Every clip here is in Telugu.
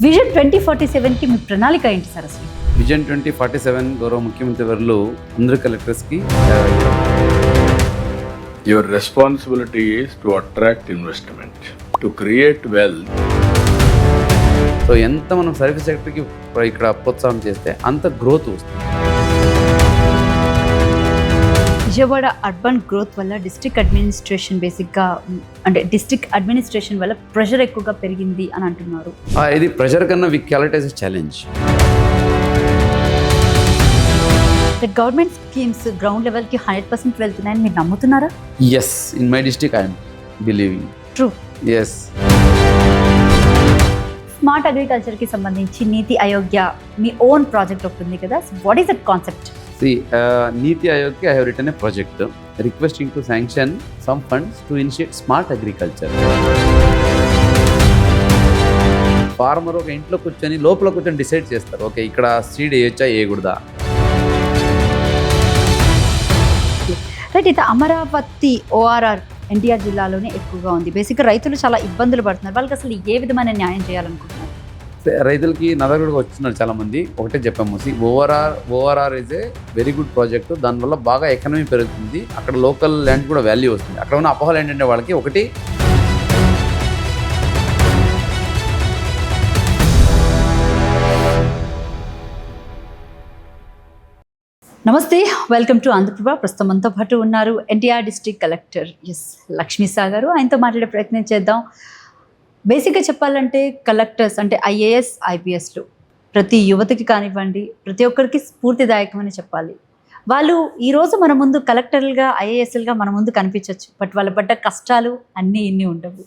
విజన్ 2047కి మీ ప్రణాళిక ఏంటి సార్ అసలు? విజన్ 2047 గౌరవ ముఖ్యమంత్రి వర్లు అందరు కలెక్టర్స్కి Your responsibility is to attract investment, to create wealth. So ఎంత మనం సర్వీస్ సెక్టర్కి ఇక్కడ ప్రోత్సాహం చేస్తే అంత గ్రోత్ వస్తుంది. విజయవాడ అర్బన్ గ్రోత్ వల్ల డిస్ట్రిక్ట్ అడ్మినిస్ట్రేషన్ బేసిక్గా అంటే డిస్ట్రిక్ట్ అడ్మినిస్ట్రేషన్ వల్ల ప్రెషర్ ఎక్కువగా పెరిగింది అని అంటున్నారు. ఇది ప్రెషర్ కన్నా we call it as a challenge. Government schemes ground లెవెల్కి 100% వెళ్తున్నాయని మీరు నమ్ముతున్నారా? Yes, in my district I'm believing. True. Yes. Smart అగ్రికల్చర్కి సంబంధించి నీతి ఆయోగ్య మీ ఓన్ ప్రాజెక్ట్ ఒకటి ఉంది కదా, వాట్ ఈస్ దట్ కాన్సెప్ట్? నీతి ఆయోగ్కి I have written a project requesting to sanction some funds to initiate smart agriculture. Farmer ఒక ఇంట్లో కూర్చొని లోపల కూర్చొని డిసైడ్ చేస్తారు, ఓకే ఇక్కడ సీడ్ వేయొచ్చా వేయకూడదా. రైట్. అయితే అమరావతి ఓఆర్ఆర్ ఎన్టీఆర్ జిల్లాలోనే ఎక్కువగా ఉంది. బేసిక్గా రైతులు చాలా ఇబ్బందులు పడుతున్నారు. వాళ్ళకి అసలు ఏ విధమైన న్యాయం చేయాలనుకుంటున్నారు? రైతులకి నా దగ్గర కూడా వచ్చినారు చాలామంది. ఒకటే చెప్పాము, ORR is a very good project. దానివల్ల బాగా ఎకనమీ పెరుగుతుంది, అక్కడ లోకల్ ల్యాండ్ కూడా వాల్యూ వస్తుంది. అక్కడ ఉన్న అపోహలు ఏంటంటే వాళ్ళకి ఒకటి నమస్తే, వెల్కమ్ టు ఆంధ్రప్రభ. ప్రస్తుతం మనతో పాటు ఉన్నారు ఎన్టీఆర్ డిస్ట్రిక్ట్ కలెక్టర్ లక్ష్మీ సాగర్ గారు. ఆయనతో మాట్లాడే ప్రయత్నం చేద్దాం. బేసిక్గా చెప్పాలంటే కలెక్టర్స్ అంటే ఐఏఎస్ ఐపీఎస్లు ప్రతి యువతకి కానివ్వండి ప్రతి ఒక్కరికి స్ఫూర్తిదాయకమని చెప్పాలి. వాళ్ళు ఈరోజు మన ముందు కలెక్టర్లుగా ఐఏఎస్లుగా మన ముందు కనిపించవచ్చు, బట్ వాళ్ళ పడ్డ కష్టాలు అన్నీ ఇన్ని ఉండవు.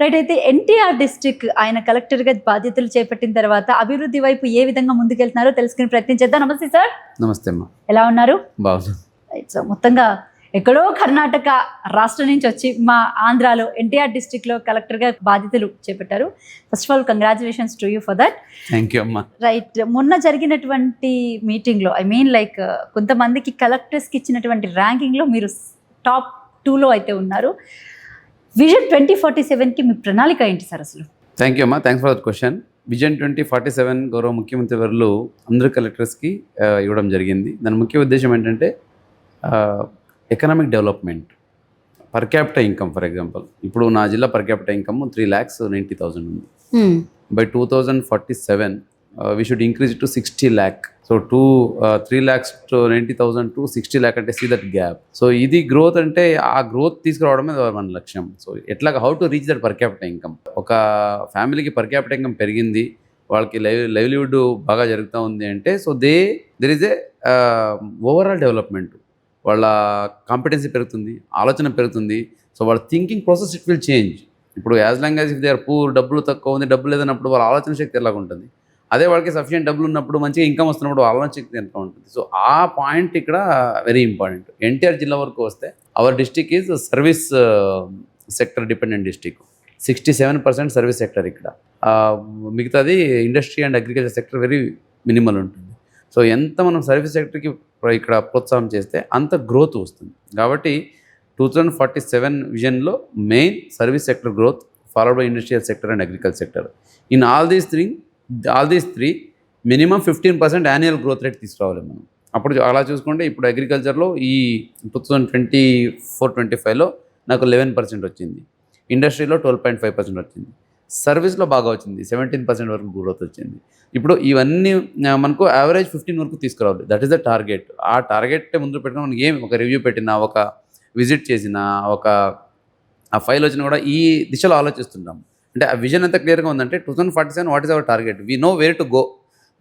రైట్. అయితే ఎన్టీఆర్ డిస్ట్రిక్ట్ ఆయన కలెక్టర్గా బాధ్యతలు చేపట్టిన తర్వాత అభివృద్ధి వైపు ఏ విధంగా ముందుకెళ్తున్నారో తెలుసుకునే ప్రయత్నం చేద్దాం. నమస్తే సార్. నమస్తే అమ్మా. ఎలా ఉన్నారు? బాగుంది. రైట్. సో మొత్తంగా ఎక్కడో కర్ణాటక రాష్ట్రం నుంచి వచ్చి మా ఆంధ్రాలో ఎన్టీఆర్ డిస్ట్రిక్ట్లో కలెక్టర్గా బాధ్యతలు చేపట్టారు. First of all congratulations to you for that. Thank you అమ్మా. రైట్. మొన్న జరిగినటువంటి మీటింగ్లో కొంతమందికి కలెక్టర్స్కి ఇచ్చినటువంటి ర్యాంకింగ్లో మీరు టాప్ 2లో అయితే ఉన్నారు. విజన్ 2047కి మీ ప్రణాళిక ఏంటి సార్ అసలు? థ్యాంక్ యూ అమ్మా. Thanks for that question. Vision 2047 గౌరవ ముఖ్యమంత్రి వర్లు అందరు కలెక్టర్స్కి ఇవ్వడం జరిగింది. దాని ముఖ్య ఉద్దేశం ఏంటంటే economic development, per capital income. For example ఇప్పుడు నా జిల్లా పర్ క్యాపిటల్ ఇన్కమ్ 3,90,000 ఉంది. By 2047 we should increase to 60 lakh. So 3,90,000 to 60 lakh అంటే సీ దట్ గ్యాప్. సో ఇది గ్రోత్ అంటే ఆ గ్రోత్ తీసుకురావడమే మన లక్ష్యం. సో ఎట్లాగా how to reach that per capital income. ఒక ఫ్యామిలీకి పర్ క్యాపిటల్ ఇన్కమ్ పెరిగింది, వాళ్ళకి లైవ్లీవుడ్ బాగా జరుగుతూ ఉంది అంటే so there is a overall development. వాళ్ళ కాంపిటెన్సీ పెరుగుతుంది, ఆలోచన పెరుగుతుంది. సో వాళ్ళ thinking process it will change. ఇప్పుడు as long as if they are poor, డబ్బులు తక్కువ ఉంది, డబ్బులు లేదన్నప్పుడు వాళ్ళ ఆలోచన శక్తి ఎలాగ ఉంటుంది. అదే వాళ్ళకి సఫిషియెంట్ డబ్బులు ఉన్నప్పుడు మంచిగా ఇన్కమ్ వస్తున్నప్పుడు వాళ్ళ ఆలోచన శక్తి ఎంత ఉంటుంది. సో ఆ పాయింట్ ఇక్కడ వెరీ ఇంపార్టెంట్. ఎన్టీఆర్ జిల్లా వరకు వస్తే our district is service sector dependent district. 67% service sector ఇక్కడ. మిగతాది industry and agriculture sector very minimal ఉంటుంది. సో ఎంత మనం సర్వీస్ సెక్టర్కి ఇక్కడ ప్రోత్సాహం చేస్తే అంత గ్రోత్ వస్తుంది. కాబట్టి 2047 విజన్లో main service sector growth followed by industrial sector and agriculture sector. In all these three minimum 15% annual growth rate తీసుకురావాలి మనం. అప్పుడు అలా చూసుకుంటే ఇప్పుడు అగ్రికల్చర్లో ఈ 2024-25లో నాకు 11% వచ్చింది, ఇండస్ట్రీలో 12.5% వచ్చింది, సర్వీస్లో బాగా వచ్చింది, 17% వరకు గ్రోత్ వచ్చింది. ఇప్పుడు ఇవన్నీ మనకు యావరేజ్ 15 వరకు తీసుకురావాలి. That is the target. ఆ టార్గెట్ ముందు పెట్టిన మనకి ఏం ఒక రివ్యూ పెట్టినా, ఒక విజిట్ చేసినా, ఆ ఫైల్ వచ్చినా కూడా ఈ దిశలో ఆలోచిస్తుంటాం. అంటే ఆ విజన్ ఎంత క్లియర్గా ఉందంటే 2047 what is our target, we know where to go,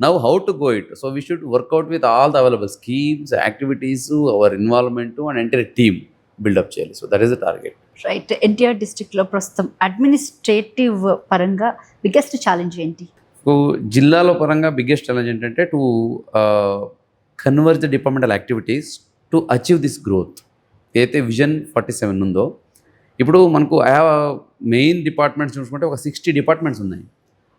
now how to go it. So we should work out with all the available schemes, activities, our involvement and entire team build up చేయాలి. So that is the target. Right. NTR డిస్ట్రిక్ట్లో ప్రస్తుతం అడ్మినిస్ట్రేటివ్ పరంగా బిగ్గెస్ట్ ఛాలెంజ్ ఏంటి? జిల్లాలో పరంగా బిగ్గెస్ట్ ఛాలెంజ్ ఏంటంటే to converge the departmental activities to achieve this growth. ఏదైతే విజన్ 47 ఉందో ఇప్పుడు మనకు మెయిన్ డిపార్ట్మెంట్స్ చూసుకుంటే ఒక 60 డిపార్ట్మెంట్స్ ఉన్నాయి.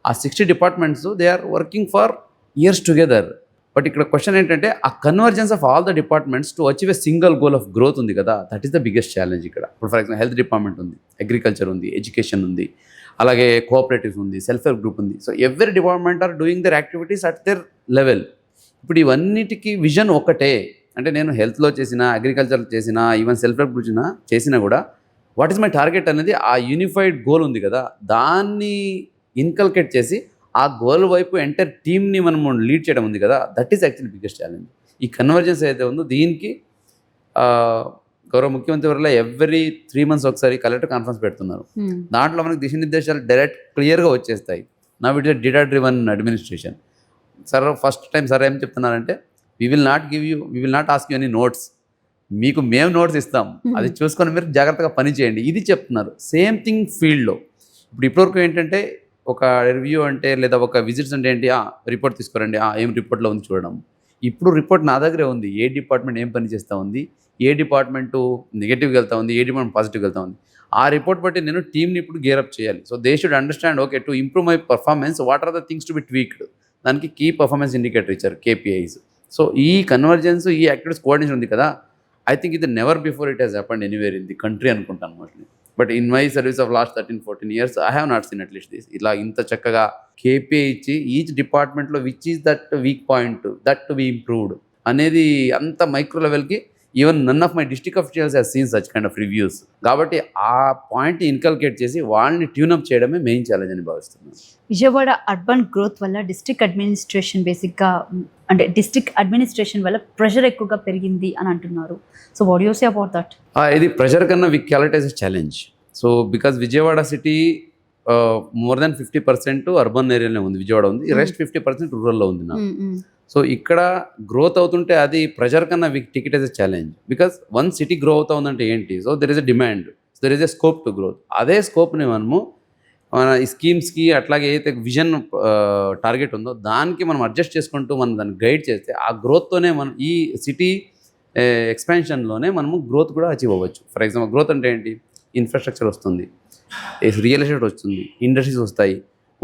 ఆ 60 departments they are working for years together. But ఇక్కడ క్వశ్చన్ ఏంటంటే ఆ convergence of all the departments to achieve a single goal of growth ఉంది కదా, that is the biggest challenge ఇక్కడ. ఇప్పుడు ఫర్ ఎగ్జాంపుల్ హెల్త్ డిపార్ట్మెంట్ ఉంది, అగ్రికల్చర్ ఉంది, ఎడ్యుకేషన్ ఉంది, అలాగే కోఆపరేటివ్స్ ఉంది, సెల్ఫ్ హెల్ప్ గ్రూప్ ఉంది. So every department are doing their activities at their level. ఇప్పుడు ఇవన్నిటికీ విజన్ ఒకటే. అంటే నేను హెల్త్లో చేసిన, అగ్రికల్చర్లో చేసిన, ఈవెన్ సెల్ఫ్ హెల్ప్ గ్రూప్ చేసినా కూడా వాట్ ఈస్ మై టార్గెట్ అనేది ఆ యూనిఫైడ్ గోల్ ఉంది కదా, దాన్ని ఇన్కల్కేట్ చేసి ఆ గోల్ వైపు ఎంటైర్ టీమ్ని మనం లీడ్ చేయడం ఉంది కదా, that is actually biggest challenge. ఈ కన్వర్జెన్స్ ఏదైతే ఉందో దీనికి గౌరవ ముఖ్యమంత్రి వల్ల ఎవ్రీ 3 months ఒకసారి కలెక్టర్ కాన్ఫరెన్స్ పెడుతున్నారు. దాంట్లో మనకి దిశానిర్దేశాలు డైరెక్ట్ క్లియర్గా వచ్చేస్తాయి. నా it is data driven administration. First time sir ఏం చెప్తున్నారంటే we will not ask you any notes, మీకు మేము నోట్స్ ఇస్తాం, అది చూసుకొని మీరు జాగ్రత్తగా పని చేయండి, ఇది చెప్తున్నారు. సేమ్ థింగ్ ఫీల్డ్లో ఇప్పటివరకు ఏంటంటే ఒక రివ్యూ అంటే లేదా ఒక విజిట్స్ అంటే ఏంటి, రిపోర్ట్ తీసుకురండి, ఏం రిపోర్ట్లో ఉంది చూడడం. ఇప్పుడు రిపోర్ట్ నా దగ్గరే ఉంది, ఏ డిపార్ట్మెంట్ ఏం పని చేస్తూ ఉంది, ఏ డిపార్ట్మెంటు నెగిటివ్గా వెళ్తా ఉంది, ఏ డిపార్ట్మెంట్ పాజిటివ్గా వెళ్తా ఉంది. ఆ రిపోర్ట్ బట్టి నేను టీమ్ని ఇప్పుడు గేరప్ చేయాలి. So they should understand okay to improve my performance what are the things to be tweaked. దానికి కీ పర్ఫార్మెన్స్ ఇండికేటర్ ఇచ్చారు, KPIs. సో ఈ కన్వర్జెన్స్, ఈ యాక్టివిటీస్ కోఆర్డినేషన్ ఉంది కదా, ఐ థింక్ ఇది never before it has happened anywhere in the country అనుకుంటాను mostly. But in my service of last 13-14 years I have not seen at least this. ఇలా ఇంత చక్కగా KPI ఇచ్చి ఈచ్ డిపార్ట్మెంట్లో which is that weak point that to be improved అనేది అంత మైక్రో లెవెల్కి even none of my district officials have seen such kind of reviews. కాబట్టి ఆ పాయింట్ ఇన్కల్కేట్ చేసి వాళ్ళని ట్యూనప్ చేయడమే మెయిన్ ఛాలెంజ్ అని భావిస్తున్నాను. విజయవాడ అర్బన్ గ్రోత్ వల్ల డిస్ట్రిక్ట్ అడ్మినిస్ట్రేషన్ బేసిక్గా అంటే డిస్ట్రిక్ట్ అడ్మినిస్ట్రేషన్ వల్ల ప్రెషర్ ఎక్కువగా పెరిగింది అని అంటున్నారు. So what you say about that? ఇది ప్రెషర్ కన్నా we call it as a challenge. So because Vijayawada city more than 50% urban ఏరియాలో ఉంది, విజయవాడ ఉంది, రెస్ట్ 50% రూరల్లో ఉంది నాకు. సో ఇక్కడ గ్రోత్ అవుతుంటే అది ప్రెషర్ కన్నా we take it as a challenge. Because one city grow అవుతా ఉందంటే ఏంటి, so there is a demand, there is a scope to growth. అదే స్కోప్ని మనము మన ఈ స్కీమ్స్కి అట్లాగే ఏదైతే విజన్ టార్గెట్ ఉందో దానికి మనం అడ్జస్ట్ చేసుకుంటూ మనం దాన్ని గైడ్ చేస్తే ఆ గ్రోత్తోనే మనం ఈ సిటీ ఎక్స్పాన్షన్లోనే మనము గ్రోత్ కూడా అచీవ్ అవ్వచ్చు. ఫర్ ఎగ్జాంపుల్ గ్రోత్ అంటే ఏంటి, ఇన్ఫ్రాస్ట్రక్చర్ వస్తుంది, రియల్ ఎస్టేట్ వస్తుంది, ఇండస్ట్రీస్ వస్తాయి.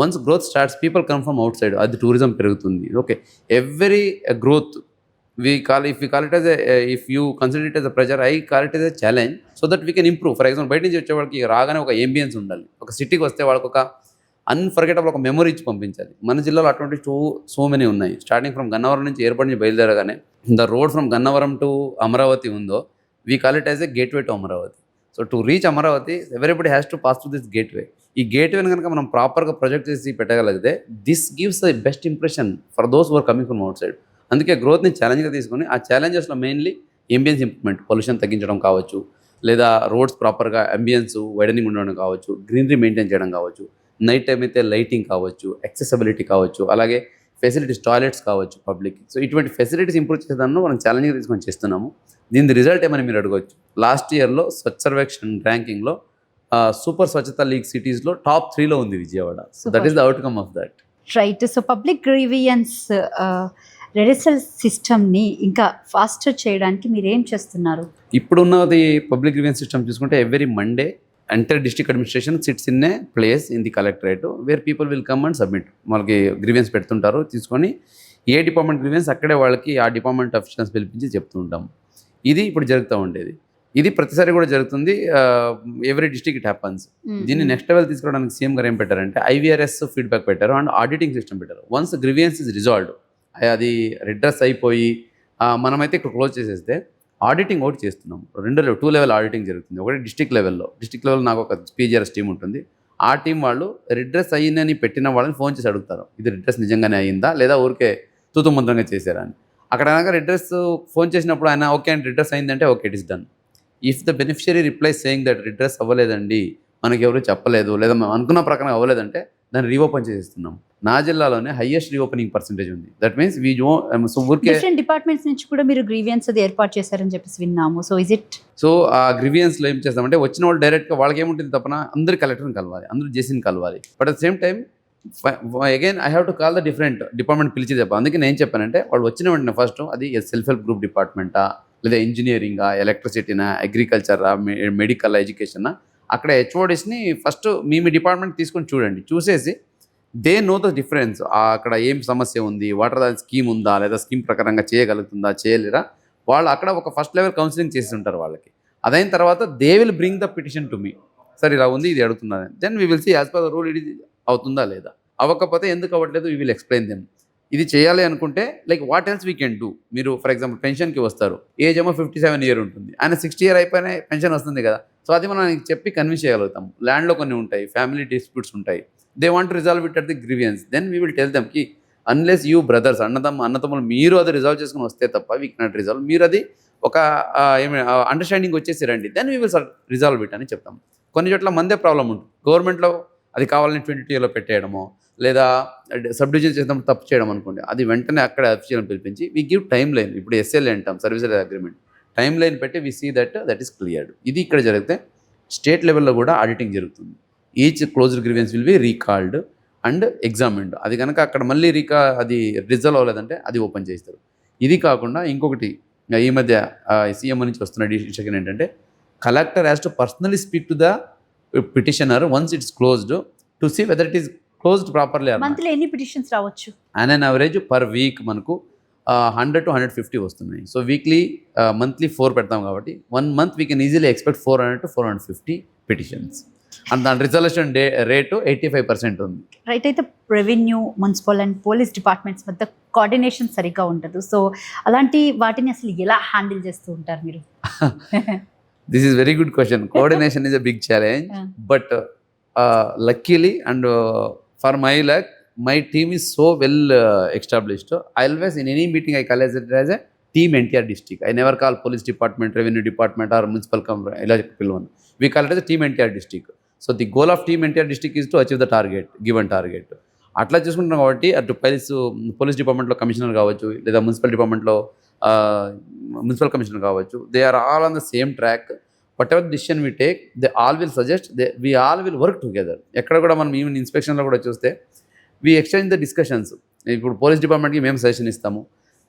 Once growth starts people come from out side, అది టూరిజం పెరుగుతుంది. Okay, every growth if you consider it as a pressure, I call it as a challenge so that we can improve. For example, బయట నుంచి వచ్చే వాళ్ళకి రాగానే ఒక అంబియన్స్ ఉండాలి, ఒక సిటీకి వస్తే వాళ్ళకి ఒక అన్ఫర్గెటబుల్ ఒక మెమరీ ఇచ్చి పంపించాలి. మన జిల్లాలో అటువంటి సో మెనీ ఉన్నాయి. స్టార్టింగ్ ఫ్రమ్ గన్నవరం నుంచి ఎయిర్పోర్ట్ నుంచి బయలుదేరగానే the road from Gannavaram to Amaravati ఉందో we call it as a gateway to Amaravati. So to reach Amaravati everybody has to pass to this gateway. ఈ గేట్వేని కనుక మనం ప్రాపర్గా ప్రొజెక్ట్ చేసి పెట్టగలిగితే this gives the best impression for those who are coming from outside. అందుకే గ్రోత్ని ఛాలెంజ్గా తీసుకొని ఆ ఛాలెంజెస్లో మెయిన్లీ అంబియన్స్ ఇంప్రూవ్మెంట్, పొల్యూషన్ తగ్గించడం కావచ్చు, లేదా రోడ్స్ ప్రాపర్గా అంబియన్స్ వైడనింగ్ ఉండడం కావచ్చు, గ్రీనరీ మెయింటైన్ చేయడం కావచ్చు, నైట్ టైం అయితే లైటింగ్ కావచ్చు, యాక్సెసిబిలిటీ కావచ్చు, అలాగే ఫెసిలిటీస్, టాయిలెట్స్ కావచ్చు పబ్లిక్. సో ఇటువంటి ఫెసిలిటీస్ ఇంప్రూవ్ చేసేదాన్ని మనం ఛాలెంజ్గా తీసుకొని చేస్తున్నాము. దీని రిజల్ట్ ఏమని మీరు అడగవచ్చు. లాస్ట్ ఇయర్లో స్వచ్ఛ సర్వేక్షణ్ ర్యాంకింగ్లో సూపర్ స్వచ్ఛత లీగ్ సిటీస్లో టాప్ 3లో ఉంది Vijayawada. So that is the outcome of that. Right. So public grievance redressal సిస్టమ్ని ఇంకా ఫాస్టర్ చేయడానికి మీరు ఏం చేస్తున్నారు? ఇప్పుడున్నది పబ్లిక్ గ్రీవియన్స్ సిస్టమ్ చూసుకుంటే every Monday entire district administration sits in a place in the collectorate where people will come and submit. వాళ్ళకి గ్రీవియన్స్ పెడుతుంటారు, తీసుకొని ఏ డిపార్ట్మెంట్ గ్రీవియన్స్ అక్కడే వాళ్ళకి ఆ డిపార్ట్మెంట్ అఫీషియల్స్ పిలిపించి చెప్తూ ఉంటాం. ఇది ఇప్పుడు జరుగుతూ ఉండేది. ఇది ప్రతిసారి కూడా జరుగుతుంది, ఎవ్రీ డిస్ట్రిక్ట్ ఇట్ హ్యాపన్స్. దీన్ని నెక్స్ట్ లెవెల్ తీసుకోవడానికి సీఎం గారు ఏం పెట్టారంటే IVRS ఫీడ్బ్యాక్ పెట్టారు అండ్ ఆడిటింగ్ సిస్టమ్ పెట్టారు. వన్స్ గ్రీవియన్స్ ఇస్ రిజాల్వ్డ్, అది రిడ్రెస్ అయిపోయి మనమైతే ఇక్కడ క్లోజ్ చేసేస్తే ఆడిటింగ్ ఒకటి చేస్తున్నాం. 2 లెవెల్ ఆడిటింగ్ జరుగుతుంది. ఒకటి డిస్ట్రిక్ట్ లెవెల్లో నాకు ఒక PGRS టీం ఉంటుంది. ఆ టీం వాళ్ళు రిడ్రెస్ అయ్యిందని పెట్టిన వాళ్ళని ఫోన్ చేసి అడుగుతారు, ఇది రిడ్రెస్ నిజంగానే అయ్యిందా లేదా ఊరికే తూతుమంత్రంగా చేశారా అని. అక్కడ కనుక రిడ్రెస్ ఫోన్ చేసినప్పుడు ఆయన ఓకే అండ్ రిడ్రెస్ అయిందంటే okay it is done. If the beneficiary replies saying that redress అవ్వలేదండి, మనకి ఎవరు చెప్పలేదు, లేదా మనం అనుకున్న ప్రకారం అవ్వలేదంటే దాన్ని రీఓపెన్ చేస్తున్నాం. నా జిల్లాలోనే హైయెస్ట్ రీఓపెనింగ్ పర్సెంటేజ్ ఉంది. దట్ మీన్స్ డిఫరెంట్ డిపార్ట్మెంట్స్ నుంచి కూడా మీరు గ్రీవియన్స్ అది ఏర్పాటు చేశారని చెప్పేసి విన్నాము. So is it? సో ఆ గ్రీవియన్స్లో ఏం చేస్తామంటే వచ్చిన వాళ్ళు డైరెక్ట్గా వాళ్ళకి ఏముంటుంది తప్పన అందరు కలెక్టర్ని కలవాలి, అందరూ జేసీని కలవాలి. But at the same time again I have to call the different department పిలిచి చెప్పాలి. అందుకే నేను చెప్పానంటే వాళ్ళు వచ్చిన వెంటనే ఫస్ట్ అది సెల్ఫ్ హెల్ప్ గ్రూప్ డిపార్ట్మెంటా, లేదా ఇంజనీరింగా, ఎలక్ట్రిసిటీనా, అగ్రికల్చరా, మెడికల్, ఎడ్యుకేషనా, అక్కడ HODsని ఫస్ట్ మీ డిపార్ట్మెంట్ తీసుకొని చూడండి. చూసేసి దే నో ద డిఫరెన్స్. అక్కడ ఏం సమస్య ఉంది, వాటర్ దాని స్కీమ్ ఉందా, లేదా స్కీమ్ ప్రకారంగా చేయగలుగుతుందా, చేయలేరా, వాళ్ళు అక్కడ ఒక ఫస్ట్ లెవెల్ కౌన్సిలింగ్ చేసి ఉంటారు వాళ్ళకి. అదైన తర్వాత they will bring the petition to me, sir ఇలా ఉంది, ఇది అడుగుతున్నాను. Then we will see as per the rule ఇది అవుతుందా లేదా. అవ్వకపోతే ఎందుకు అవ్వట్లేదు, వీ విల్ ఎక్స్ప్లెయిన్ దెమ్. ఇది చేయాలి అనుకుంటే like what else we can do. మీరు ఫర్ ఎగ్జాంపుల్ పెన్షన్కి వస్తారు, ఏజ్ ఏమో 57 ఇయర్ ఉంటుంది, ఆయన 60 ఇయర్ అయిపోయినా పెన్షన్ వస్తుంది కదా. సో అది మనం ఆయనకి చెప్పి కన్విన్స్ చేయగలుగుతాం. ల్యాండ్లో కొన్ని ఉంటాయి, ఫ్యామిలీ డిస్ప్యూట్స్ ఉంటాయి, they want to resolve it at the grievance, then we will tell them కి అన్లెస్ యూ బ్రదర్స్ అన్నతమ్ములు మీరు అది రిజాల్వ్ చేసుకుని వస్తే తప్ప వీ కెనాట్ రిజాల్వ్. మీరు అది ఒక అండర్స్టాండింగ్ వచ్చేసి రండి, then we will resolve it అని చెప్తాం. కొన్ని చోట్ల మందే ప్రాబ్లం ఉంటుంది, గవర్నమెంట్లో అది కావాలని 22లో పెట్టేయడమో లేదా సబ్ డివిజన్ చేద్దాం తప్పు చేయడం అనుకోండి, అది వెంటనే అక్కడ అఫీషియల్ని పిలిపించి వీ గివ్ టైమ్ లైన్. ఇప్పుడు ఎస్ఎల్ అంటాం, సర్వీస్ అగ్రిమెంట్, టైమ్ లైన్ పెట్టి we see that is cleared. ఇది ఇక్కడ జరిగితే స్టేట్ లెవెల్లో కూడా ఆడిటింగ్ జరుగుతుంది. Each closed grievance will be recalled and examined. అది కనుక అక్కడ మళ్ళీ అది రిజల్వ్ అవ్వలేదంటే అది ఓపెన్ చేస్తారు. ఇది కాకుండా ఇంకొకటి ఈ మధ్య సీఎం నుంచి వస్తున్న డిసిషన్ ఏంటంటే collector has to personally speak to the petitioner once it's closed to see whether it is closed properly. Monthly ఎన్ని పిటిషన్స్ రావచ్చు? అన్ యావరేజ్ పర్ వీక్ మనకు 100 to 150 వస్తున్నాయి. సో వీక్లీ మంత్లీ 4 పెడతాం కాబట్టి 1 month we can easily expect 400 to 450 petitions. And దాని రిజల్యూషన్ రేటు 85% ఉంది. రైట్. అయితే revenue, municipal and police departments మధ్య కోఆర్డినేషన్ సరిగ్గా ఉండదు. సో అలాంటి వాటిని అసలు ఎలా హ్యాండిల్ చేస్తూ ఉంటారు మీరు? This is very good question. Coordination is a big challenge, but luckily and for my luck my team is so well established. I always in any meeting I call it as a team NTR district. I never call police department, revenue department or municipal one. We call it as a team NTR district. So the goal of team NTR district is to achieve the target, given target. అట్లా చూసుకుంటున్నాం కాబట్టి అటు పోలీస్ డిపార్ట్మెంట్లో కమిషనర్ కావచ్చు లేదా మున్సిపల్ డిపార్ట్మెంట్లో మున్సిపల్ కమిషనర్ కావచ్చు, they are all on the same track. Whatever decision we take they all will suggest, we all will work together. ఎక్కడ కూడా మనం ఈవెన్ ఇన్స్పెక్షన్లో కూడా చూస్తే వీ ఎక్స్చేంజ్ ద డిస్కషన్స్. ఇప్పుడు పోలీస్ డిపార్ట్మెంట్కి మేము సజెషన్ ఇస్తాము,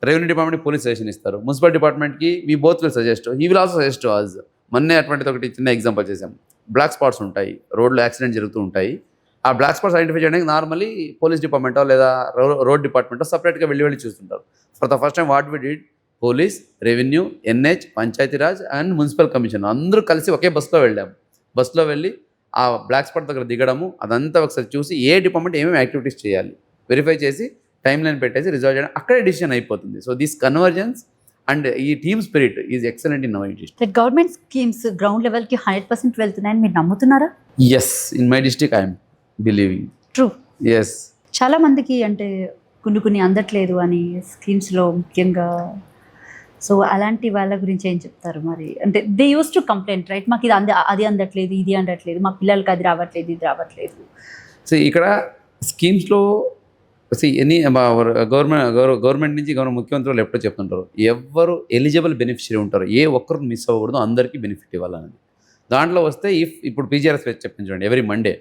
రెవెన్యూ డిపార్ట్మెంట్కి పోలీస్ సజెషన్ ఇస్తారు, మున్సిపల్ డిపార్ట్మెంట్కి we both will suggest, he will also suggest to us. మొన్నే అటువంటిది ఒకటి చిన్న ఎగ్జాంపుల్ చేసాం. బ్లాక్ స్పాట్స్ ఉంటాయి, రోడ్లో యాక్సిడెంట్ జరుగుతూ ఉంటాయి. ఆ బ్లాక్ స్పాట్స్ ఐడెంటిఫై చేయడానికి నార్మల్లీ పోలీస్ డిపార్ట్మెంటో లేదా రోడ్ డిపార్ట్మెంటో సపరేట్గా వెళ్ళి చూస్తుంటారు. For the first time what we did, police, revenue, NH, Panchayati Raj and municipal commission అందరూ కలిసి ఒకే బస్సులో వెళ్ళాము. బస్సులో వెళ్ళి ఆ బ్లాక్ స్పాట్ దగ్గర దిగడము అదంతా ఒకసారి చూసి ఏ డిపార్ట్మెంట్ ఏమేమి యాక్టివిటీస్ చేయాలి వెరిఫై చేసి టైం లైన్ పెట్టేసి రిజాల్వ్ చేయడం, అక్కడే డిసిషన్ అయిపోతుంది. సో దిస్ కన్వర్జెన్స్ అండ్ ఈ team spirit is excellent in our district. Government schemes ground లెవెల్కి 100% వెళ్తున్నాయని మీరు నమ్ముతున్నారా? Yes, in my district I'm believing. True. Yes. చాలా మందికి అంటే కొన్ని అందట్లేదు అని స్కీమ్స్లో ముఖ్యంగా. సో అలాంటి వాళ్ళ గురించి ఏం చెప్తారు మరి? అంటే they use to complaint, right, మాకు అది అందట్లేదు, ఇది అందట్లేదు, మా పిల్లలకి అది రావట్లేదు, ఇది రావట్లేదు. సో ఇక్కడ స్కీమ్స్లో ఎనీ గవర్నమెంట్ నుంచి ముఖ్యమంత్రులు ఎప్పుడో చెప్తుంటారు, ఎవరు ఎలిజిబుల్ బెనిఫిషియరీ ఉంటారో ఏ ఒక్కరు మిస్ అవ్వకూడదు, అందరికీ బెనిఫిట్ ఇవ్వాలనేది. దాంట్లో వస్తే ఇప్పుడు పీజీఆర్ఎస్ చెప్పించండి ఎవ్రీ మండే.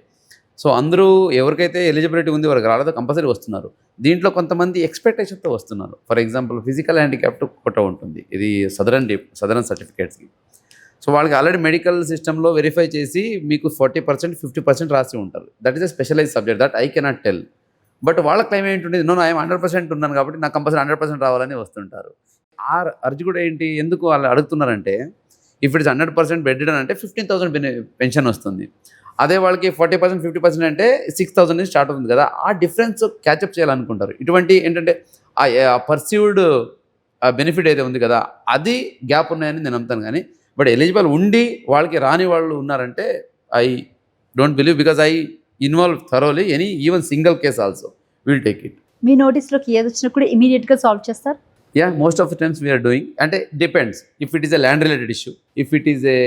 సో అందరూ ఎవరికైతే ఎలిజిబిలిటీ ఉంది వారికి రాలేదో కంపల్సరీ వస్తున్నారు. దీంట్లో కొంతమంది ఎక్స్పెక్టేషన్తో వస్తున్నారు. For example physical handicapped quota ఉంటుంది, ఇది సదరన్ సర్టిఫికేట్స్కి. సో వాళ్ళకి ఆల్రెడీ మెడికల్ సిస్టంలో వెరిఫై చేసి మీకు 40%, 50% రాసి ఉంటారు. That is a specialize subject that I cannot tell. But వాళ్ళ క్లైమ్ ఏంటుంటుంది, నో ఐఎమ్ 100% ఉన్నాను కాబట్టి నాకు కంపల్సరీ 100% రావాలని వస్తుంటారు. ఆ అర్జీ కూడా ఏంటి, ఎందుకు వాళ్ళు అడుగుతున్నారంటే ఇఫ్ ఇట్స్ 100% బెడ్ అంటే 15,000 పెన్షన్ వస్తుంది. అదే వాళ్ళకి 40%, 50% అంటే 6,000 నుంచి స్టార్ట్ అవుతుంది కదా. ఆ డిఫరెన్స్ క్యాచప్ చేయాలనుకుంటారు. ఇటువంటి ఏంటంటే ఆ పర్సీవ్డ్ బెనిఫిట్ అయితే ఉంది కదా, అది గ్యాప్ ఉన్నాయని నేను నమ్ముతాను. కానీ బట్ ఎలిజిబుల్ ఉండి వాళ్ళకి రాని వాళ్ళు ఉన్నారంటే I don't believe, because I involve thoroughly even single case also will take it. మీ నోటీస్లోకి ఏది వచ్చినా కూడా ఇమీడియట్గా సాల్వ్ చేస్తారు? Yeah, most of the times we are doing, and it depends. If it is a land related issue, if it is a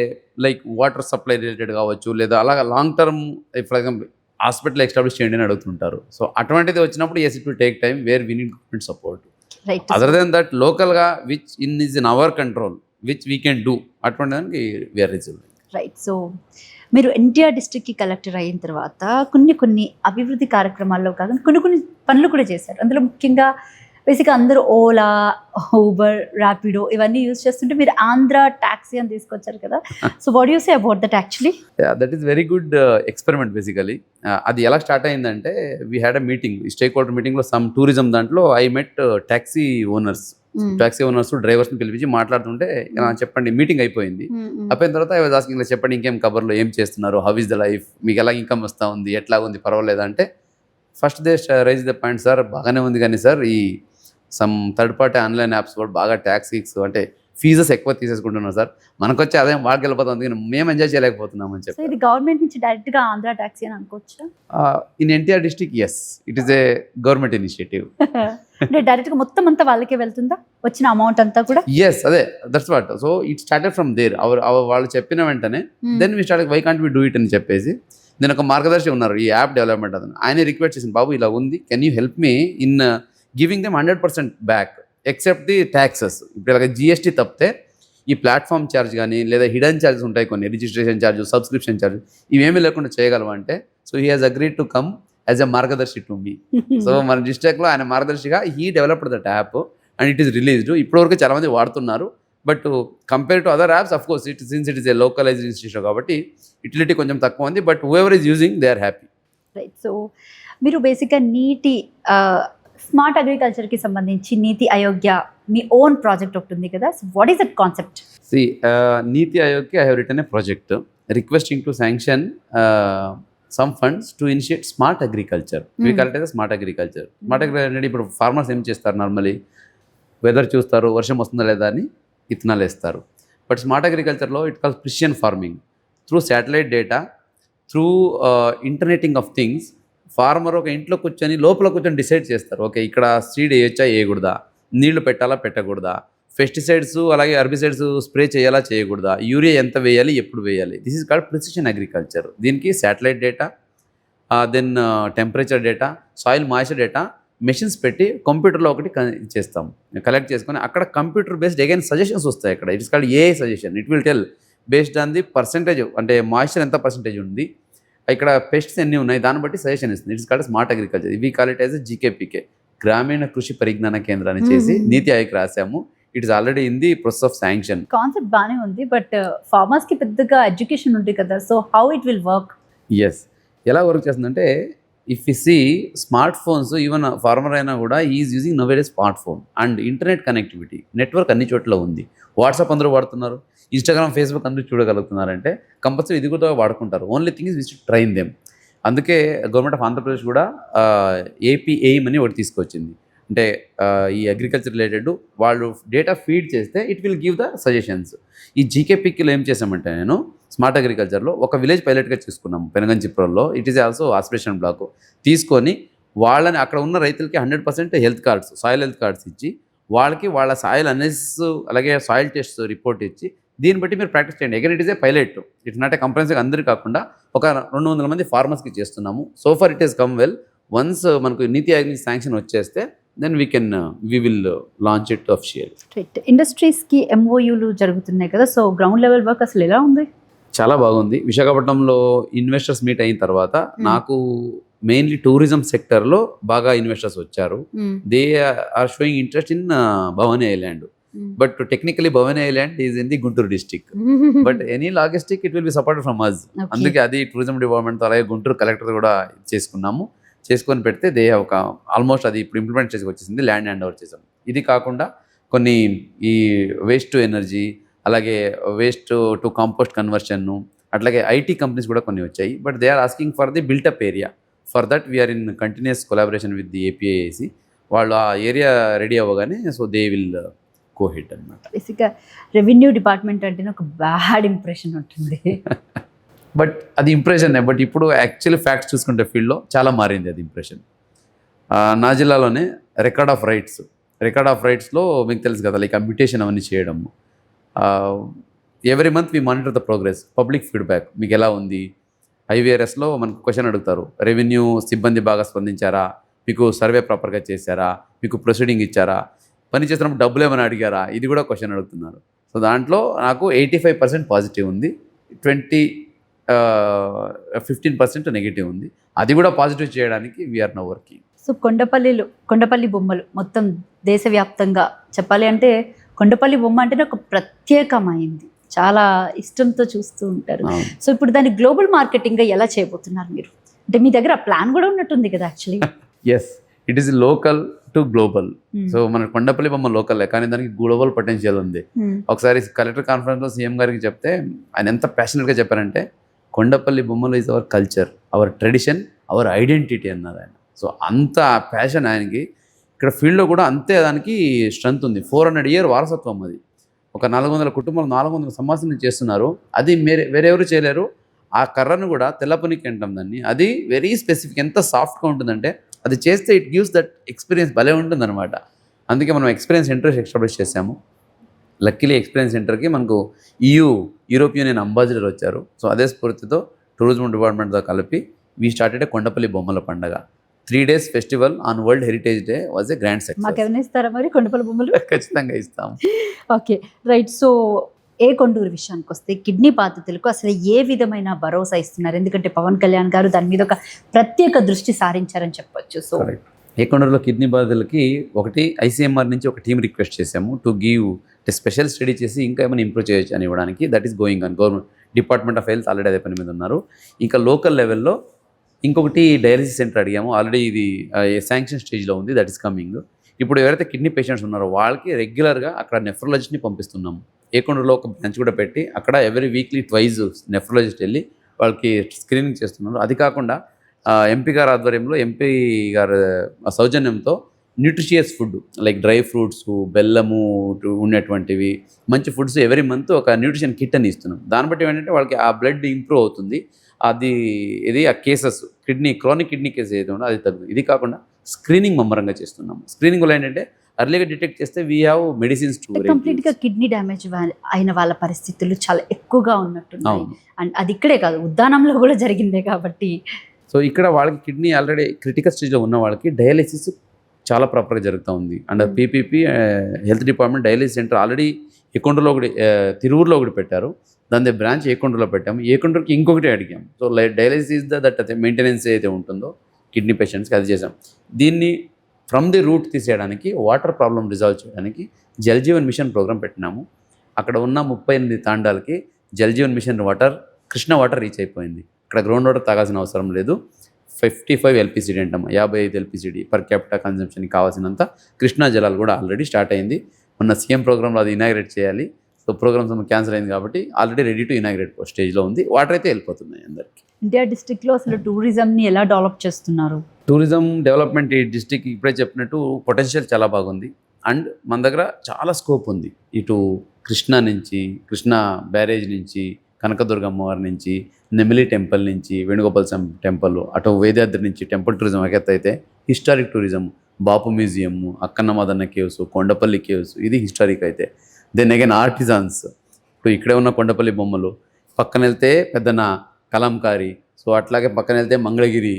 like water supply related కావచ్చు, లేదా అలాగా long term for example hospital establish చేయండి అని అడుగుతుంటారు. సో అటువంటిది వచ్చినప్పుడు yes, it will take time where we need government support. Right. Other than that, లోకల్గా which is in our control, which we can do, అటువంటి దానికి we are resolving. Right. So మీరు ఎన్టీఆర్ డిస్ట్రిక్ట్కి కలెక్టర్ అయిన తర్వాత కొన్ని అభివృద్ధి కార్యక్రమాల్లో కాకుండా కొన్ని పనులు కూడా చేశారు. అందులో ముఖ్యంగా బేసిక్గా అందరూ ఓలా, ఊబర్, ర్యాపిడో ఇవన్నీ యూజ్ చేస్తుంటే మీరు ఆంధ్ర ట్యాక్సీ అని తీసుకొచ్చారు కదా. So what you say about that actually? That is very good experiment basically. అది ఎలా స్టార్ట్ అయిందంటే we had a meeting, stake holder మీటింగ్లో సమ్ టూరిజం దాంట్లో ఐ మెట్ ట్యాక్సీ ఓనర్స్, డ్రైవర్స్ని పిలిపించి మాట్లాడుతుంటే ఇలా చెప్పండి మీటింగ్ అయిపోయింది. అయిపోయిన తర్వాత ఐ వాజ్ ఆస్కింగ్ చెప్పండి ఇంకేం కబర్లో ఏం చేస్తున్నారు, హౌ ఇస్ ద లైఫ్, మీకు ఎలా ఇన్కమ్ వస్తూ ఉంది, ఎట్లా ఉంది, పర్వాలేదా అంటే first they raise the point, sir బాగానే ఉంది కానీ సార్ ఈ some third party online apps కూడా బాగా ట్యాక్సీస్ అంటే ఫీజెస్ ఎక్కువ తీసేసుకుంటున్నారు సార్, మనకు వచ్చి అదే వాళ్ళకి వెళ్ళిపోతుంది కానీ మేము ఎంజాయ్ చేయలేకపోతున్నాం అని సో చెప్పి. ఇది గవర్నమెంట్ నుంచి డైరెక్ట్గా ఆంధ్ర ట్యాక్సీ అని అనుకోవచ్చా? In NTR district yes, it is a government initiative. అంటే డైరెక్ట్గా మొత్తం అంతా వాళ్ళకే వెళ్తుందా వచ్చిన అమౌంట్ అంతా కూడా? ఎస్, అదే that's what. So it started from there. వాళ్ళు చెప్పిన వెంటనే then we start why can't we do it అని చెప్పేసి నేను ఒక మార్గదర్శి ఉన్నారు ఈ యాప్ డెవలప్మెంట్ అతను, ఆయన రిక్వెస్ట్ చేసింది బాబు ఇలా ఉంది, can you help me in giving them 100% back except the taxes. ఇప్పుడు ఇలాగ జిఎస్టీ తప్పితే ఈ ప్లాట్ఫామ్ ఛార్జ్ కానీ లేదా హిడెన్ ఛార్జెస్ ఉంటాయి కొన్ని, రిజిస్ట్రేషన్ ఛార్జ్, సబ్స్క్రిప్షన్ ఛార్జ్, ఇవేమీ లేకుండా చేయగలవా అంటే so he has agreed to come as a మార్గదర్శి టు మీ. సో మన డిస్ట్రిక్ట్లో ఆయన మార్గదర్శిగా he developed that app and it is released. ఇప్పటివరకు చాలామంది వాడుతున్నారు. But compare to other apps of course since it is a localised institution కాబట్టి యూటిలిటీ కొంచెం తక్కువ ఉంది. But whoever is using they are happy. Right. So మీరు బేసిక్గా నీటి స్మార్ట్ అగ్రికల్చర్కి సంబంధించి నీతి ఆయోగ్య మీ ఓన్ ప్రాజెక్ట్ ఒకటి ఉంది కదా. So what is that concept? నీతి ఆయోగ్కి I have written a project requesting to sanction some funds to initiate smart agriculture. ఇవి కరెక్ట్ అయితే స్మార్ట్ అగ్రికల్చర్. స్మార్ట్ అగ్రికల్చర్ అంటే ఇప్పుడు ఫార్మర్స్ ఏం చేస్తారు, నార్మలీ వెదర్ చూస్తారు, వర్షం వస్తుందా లేదా అని ఇత్తనాలు వేస్తారు. బట్ స్మార్ట్ అగ్రికల్చర్లో it calls precision farming through satellite data, through interneting of things. Farmer ఒక ఇంట్లో కూర్చొని లోపల కూర్చొని డిసైడ్ చేస్తారు, ఓకే ఇక్కడ సీడ్ వేయచ్చా వేయకూడదా, నీళ్లు పెట్టాలా పెట్టకూడదా, పెస్టిసైడ్స్ అలాగే హెర్బిసైడ్స్ స్ప్రే చేయాలా చేయకూడదా, యూరియా ఎంత వేయాలి ఎప్పుడు వేయాలి. This is called precision agriculture. దీనికి satellite data, then temperature data, soil moisture data machines పెట్టి కంప్యూటర్లో ఒకటి చేస్తాం, కలెక్ట్ చేసుకొని అక్కడ కంప్యూటర్ బేస్డ్ అగైన్ సజెషన్స్ వస్తాయి. అక్కడ it is called AI suggestion. It will tell based on the percentage, అంటే మాయిశ్చర్ ఎంత పర్సెంటేజ్ ఉంది, ఇక్కడ పెస్ట్స్ ఎన్ని ఉన్నాయి, దాన్ని బట్టి సజెషన్ ఇస్తుంది. It's called smart agriculture. We call it as GKPK, గ్రామీణ కృషి పరిజ్ఞాన కేంద్రాన్ని చేసి నీతి ఆయోగ్ రాసాము. It is already in the process of sanction. Concept బాగానే ఉంది, బట్ ఫార్మర్స్కి పెద్దగా ఎడ్యుకేషన్ ఉంది కదా. So how it will work? Yes, ఎలా వర్క్ చేస్తుందంటే if you see smartphones, even farmer అయినా కూడా is using nowadays smartphone and internet connectivity, network అన్ని చోట్ల ఉంది. వాట్సాప్ అందరూ వాడుతున్నారు, ఇన్స్టాగ్రామ్, ఫేస్బుక్ అందరూ చూడగలుగుతున్నారంటే కంపల్సరీ ఇది కూడా వాడుకుంటారు. Only thing is we should train them. అందుకే గవర్నమెంట్ ఆఫ్ ఆంధ్రప్రదేశ్ కూడా ఏపీ ఎయిమ్ అని ఒకటి తీసుకొచ్చింది. అంటే ఈ అగ్రికల్చర్ రిలేటెడ్ వాళ్ళు డేటా ఫీడ్ చేస్తే it will give the suggestions. ఈ జీకేపీకిలో ఏం చేసామంటే నేను స్మార్ట్ అగ్రికల్చర్లో ఒక విలేజ్ పైలట్గా తీసుకున్నాము పెనగంచిప్రోల్లో. It is also aspiration block తీసుకొని వాళ్ళని అక్కడ ఉన్న రైతులకి 100% health cards, soil health cards ఇచ్చి వాళ్ళకి వాళ్ళ సాయిల్ అనాలిసిస్ అలాగే సాయిల్ టెస్ట్ రిపోర్ట్ ఇచ్చి దీన్ని బట్టి మీరు ప్రాక్టీస్ చేయండి. Again it is a pilot, it's not a compulsory అందరికీ కాకుండా ఒక 200 మంది ఫార్మర్స్కి చేస్తున్నాము. So far it is come well. Once మనకు నీతి ఆయోగ్ నుంచి శాంక్షన్ వచ్చేస్తే then we will launch it official. ఇండస్ట్రీస్కి ఎంఓయూలు జరుగుతున్నాయి కదా. సో గ్రౌండ్ లెవెల్ వర్క్ అసలు ఎలా ఉంది? చాలా బాగుంది. విశాఖపట్నంలో ఇన్వెస్టర్స్ మీట్ అయిన తర్వాత నాకు మెయిన్లీ టూరిజం సెక్టర్లో బాగా ఇన్వెస్టర్స్ వచ్చారు. They are showing interest in Bhavani island. But technically Bhavani island is in the Guntur district. But any logistic it will be supported from us. అందుకే అది టూరిజం డిపార్ట్మెంట్ అలాగే గుంటూరు కలెక్టర్ కూడా చేసుకొని పెడితే దే ఒక ఆల్మోస్ట్ అది ఇప్పుడు ఇంప్లిమెంట్ చేసి వచ్చేసింది, ల్యాండ్ హ్యాండ్ ఓవర్ చేసాం. ఇది కాకుండా కొన్ని ఈ వేస్ట్ టు ఎనర్జీ అలాగే వేస్ట్ టు కాంపోస్ట్ కన్వర్షన్, అట్లాగే ఐటీ కంపెనీస్ కూడా కొన్ని వచ్చాయి. But they are asking for the built up area. For that we're in continuous collaboration with the APIC. వాళ్ళు ఆ ఏరియా రెడీ అవ్వగానే so they will go hit అనమాట. బేసిక్గా రెవెన్యూ డిపార్ట్మెంట్ అంటేనే ఒక బ్యాడ్ ఇంప్రెషన్ ఉంటుంది. బట్ అది ఇంప్రెషన్. బట్ ఇప్పుడు యాక్చువల్లీ ఫ్యాక్ట్స్ చూసుకుంటే ఫీల్డ్లో చాలా మారింది అది ఇంప్రెషన్. నా జిల్లాలోనే రికార్డ్ ఆఫ్ రైట్స్లో మీకు తెలుసు కదా, లైక్ కంప్యూటేషన్ అవన్నీ చేయడము. Every month we monitor the progress, public feedback మీకు ఎలా ఉంది. ఐవీఆర్ఎస్లో మనకు క్వశ్చన్ అడుగుతారు, రెవెన్యూ సిబ్బంది బాగా స్పందించారా, మీకు సర్వే ప్రాపర్గా చేశారా, మీకు ప్రొసీడింగ్ ఇచ్చారా, పని చేస్తున్నప్పుడు డబ్బులు ఏమైనా అడిగారా, ఇది కూడా క్వశ్చన్ అడుగుతున్నారు. సో దాంట్లో నాకు 85% పాజిటివ్ ఉంది, 15% నెగిటివ్ ఉంది. అది కూడా పాజిటివ్ చేయడానికి we're now working. So Kondapalli బొమ్మలు మొత్తం దేశవ్యాప్తంగా చెప్పాలి అంటే కొండపల్లి బొమ్మ అంటేనే ఒక ప్రత్యేకమైంది, చాలా ఇష్టంతో చూస్తూ ఉంటారు. అవును. సో ఇప్పుడు దాన్ని గ్లోబల్ మార్కెటింగ్గా ఎలా చేయబోతున్నారు మీరు? అంటే మీ దగ్గర ప్లాన్ కూడా ఉన్నట్టుంది కదా actually. Yes, it is local to global. So మన కొండపల్లి బొమ్మ లోకలే, కానీ దానికి గ్లోబల్ పొటెన్షియల్ ఉంది. ఒకసారి కలెక్టర్ కాన్ఫరెన్స్లో సీఎం గారికి చెప్తే ఆయన ఎంత ప్యాషనెట్గా చెప్పారంటే, కొండపల్లి బొమ్మలు is our culture, hour tradition, our identity అన్నారు ఆయన. సో అంత ప్యాషన్ ఆయనకి. ఇక్కడ ఫీల్డ్లో కూడా అంతే దానికి స్ట్రెంత్ ఉంది. 400 year వారసత్వం అది. ఒక 400 కుటుంబాలు 400 సంవత్సరాలు చేస్తున్నారు. అది వేరెవరు చేయలేరు. ఆ కర్రను కూడా తెల్లపునికి అంటాం దాన్ని. అది వెరీ స్పెసిఫిక్, ఎంత సాఫ్ట్గా ఉంటుందంటే అది చేస్తే ఇట్ గివ్స్ దట్ ఎక్స్పీరియన్స్ భలే ఉంటుందన్నమాట. అందుకే మనం ఎక్స్పీరియన్స్ సెంటర్ ఎస్టాబ్లిష్ చేశాము. లక్కీలీ ఎక్స్పీరియన్స్ సెంటర్కి మనకు యూరోపియన్ యూనియన్ అంబాసిడర్ వచ్చారు. సో అదే స్ఫూర్తితో టూరిజం డిపార్ట్మెంట్తో కలిపి వీ స్టార్టెడ్ కొండపల్లి బొమ్మల పండుగ. 3 days festival on world heritage day was a grand success. మాకేమైనా ఇస్తారా మరి కొండపల్లి బొమ్మలు? ఖచ్చితంగా ఇస్తాం. Okay, right. So A Konduru విషయానికి వస్తే కిడ్నీ బాధితులకు అసలు ఏ విధమైన భరోసా ఇస్తున్నారు? ఎందుకంటే పవన్ కళ్యాణ్ గారు దాని మీద ఒక ప్రత్యేక దృష్టి సారించారని చెప్పొచ్చు. సో ఏకొండూరులో కిడ్నీ బాధితులకి ఒకటి ఐసీఎంఆర్ నుంచి ఒక టీం రిక్వెస్ట్ చేశాము టు గివ్ స్పెషల్ స్టడీ చేసి ఇంకా ఏమైనా ఇంప్రూవ్ చేయొచ్చు అని ఇవ్వడానికి. That is going on. Government department of health already అదే పని మీద ఉన్నారు. ఇంకా లోకల్ లెవెల్లో ఇంకొకటి డయాలసిస్ సెంటర్ అడిగాము. ఆల్రెడీ ఇది శాంక్షన్ స్టేజ్లో ఉంది. That is coming. ఇప్పుడు ఎవరైతే కిడ్నీ పేషెంట్స్ ఉన్నారో వాళ్ళకి రెగ్యులర్గా అక్కడ నెఫ్రాలజిస్ట్ని పంపిస్తున్నాము. ఏకొండూరులో ఒక బ్రాంచ్ కూడా పెట్టి అక్కడ ఎవరీ వీక్లీ ట్వైజ్ నెఫ్రాలజిస్ట్ వెళ్ళి వాళ్ళకి స్క్రీనింగ్ చేస్తున్నారు. అది కాకుండా ఎంపీ గారి ఆధ్వర్యంలో ఎంపీ గారి సౌజన్యంతో nutritious food like dry fruits, బెల్లము ఉన్నటువంటివి మంచి ఫుడ్స్ ఎవ్రీ మంత్ ఒక న్యూట్రిషన్ కిట్ అని ఇస్తున్నాం. దాన్ని బట్టి ఏంటంటే వాళ్ళకి ఆ బ్లడ్ ఇంప్రూవ్ అవుతుంది. ఆ కేసెస్ క్రానిక్ కిడ్నీ కేసు ఏది ఉందో అది తగ్గుతుంది. ఇది కాకుండా స్క్రీనింగ్ ముమ్మరంగా చేస్తున్నాం. స్క్రీనింగ్ వల్ల ఏంటంటే అర్లీగా డిటెక్ట్ చేస్తే వీ హ్యావ్ మెడిసిన్స్ టు కంప్లీట్గా కిడ్నీ డ్యామేజ్ అయిన వాళ్ళ పరిస్థితులు చాలా ఎక్కువగా ఉన్నట్టున్నాయి. అండ్ అది ఇక్కడే కాదు, ఉద్దానంలో కూడా జరిగిందే కాబట్టి. సో ఇక్కడ వాళ్ళకి కిడ్నీ ఆల్రెడీ క్రిటికల్ స్టేజ్లో ఉన్న వాళ్ళకి డయాలిసిస్ చాలా ప్రాపర్గా జరుగుతూ ఉంది. And PPP health department dialysis centre already ఏకొండూరులో ఒకటి, తిరువురులో ఒకటి పెట్టారు. దాని బ్రాంచ్ ఏకొండూరులో పెట్టాము. ఏకొండూరుకి ఇంకొకటి అడిగాము. సో డయాలిసిస్ దట్ మెయింటెనెన్స్ అయితే ఉంటుందో కిడ్నీ పేషెంట్స్కి అది చేసాం. దీన్ని ఫ్రమ్ ది రూట్ తీసేయడానికి, వాటర్ ప్రాబ్లం రిజాల్వ్ చేయడానికి జల్ జీవన్ మిషన్ ప్రోగ్రామ్ పెట్టినాము. అక్కడ ఉన్న 38 తాండాలకి Jal Jeevan mission Krishna water reach అయిపోయింది. ఇక్కడ గ్రౌండ్ వాటర్ తాగాల్సిన అవసరం లేదు. 55 ఎల్పిసిడి అంటాము, 55 ఎల్పిసిడి పర్ క్యాపిటల్ కన్జంప్షన్కి కావాల్సినంత కృష్ణా జలాలు కూడా ఆల్రెడీ స్టార్ట్ అయింది. మొన్న సీఎం ప్రోగ్రాంలో అది ఇనాగ్రేట్ చేయాలి. సో ప్రోగ్రామ్స్ క్యాన్సిల్ అయింది కాబట్టి ఆల్రెడీ రెడీ టు ఇనాగ్రేట్ స్టేజ్లో ఉంది. వాటర్ అయితే వెళ్ళిపోతున్నాయి అందరికీ. ఎన్టీఆర్ డిస్ట్రిక్ట్లో అసలు టూరిజంని ఎలా డెవలప్ చేస్తున్నారు? టూరిజం డెవలప్మెంట్ ఈ డిస్ట్రిక్ట్ ఇప్పుడే చెప్పినట్టు పొటెన్షియల్ చాలా బాగుంది. అండ్ మన దగ్గర చాలా స్కోప్ ఉంది. ఇటు కృష్ణా బ్యారేజ్ నుంచి, కనకదుర్గ అమ్మవారి నుంచి, నెమిలి టెంపుల్ నుంచి, వేణుగోపాల స్వామి టెంపుల్, అటు వేదాద్రి నుంచి టెంపుల్ టూరిజం అయితే historic tourism, Bapu museum, Akkanna Madanna caves, Kondapalli caves, ఇది హిస్టారిక్ అయితే. దెన్ అగైన్ ఆర్టిజాన్స్, ఇప్పుడు ఇక్కడే ఉన్న కొండపల్లి బొమ్మలు, పక్కన వెళ్తే పెద్దన కలంకారీ, సో అట్లాగే పక్కన వెళ్తే మంగళగిరి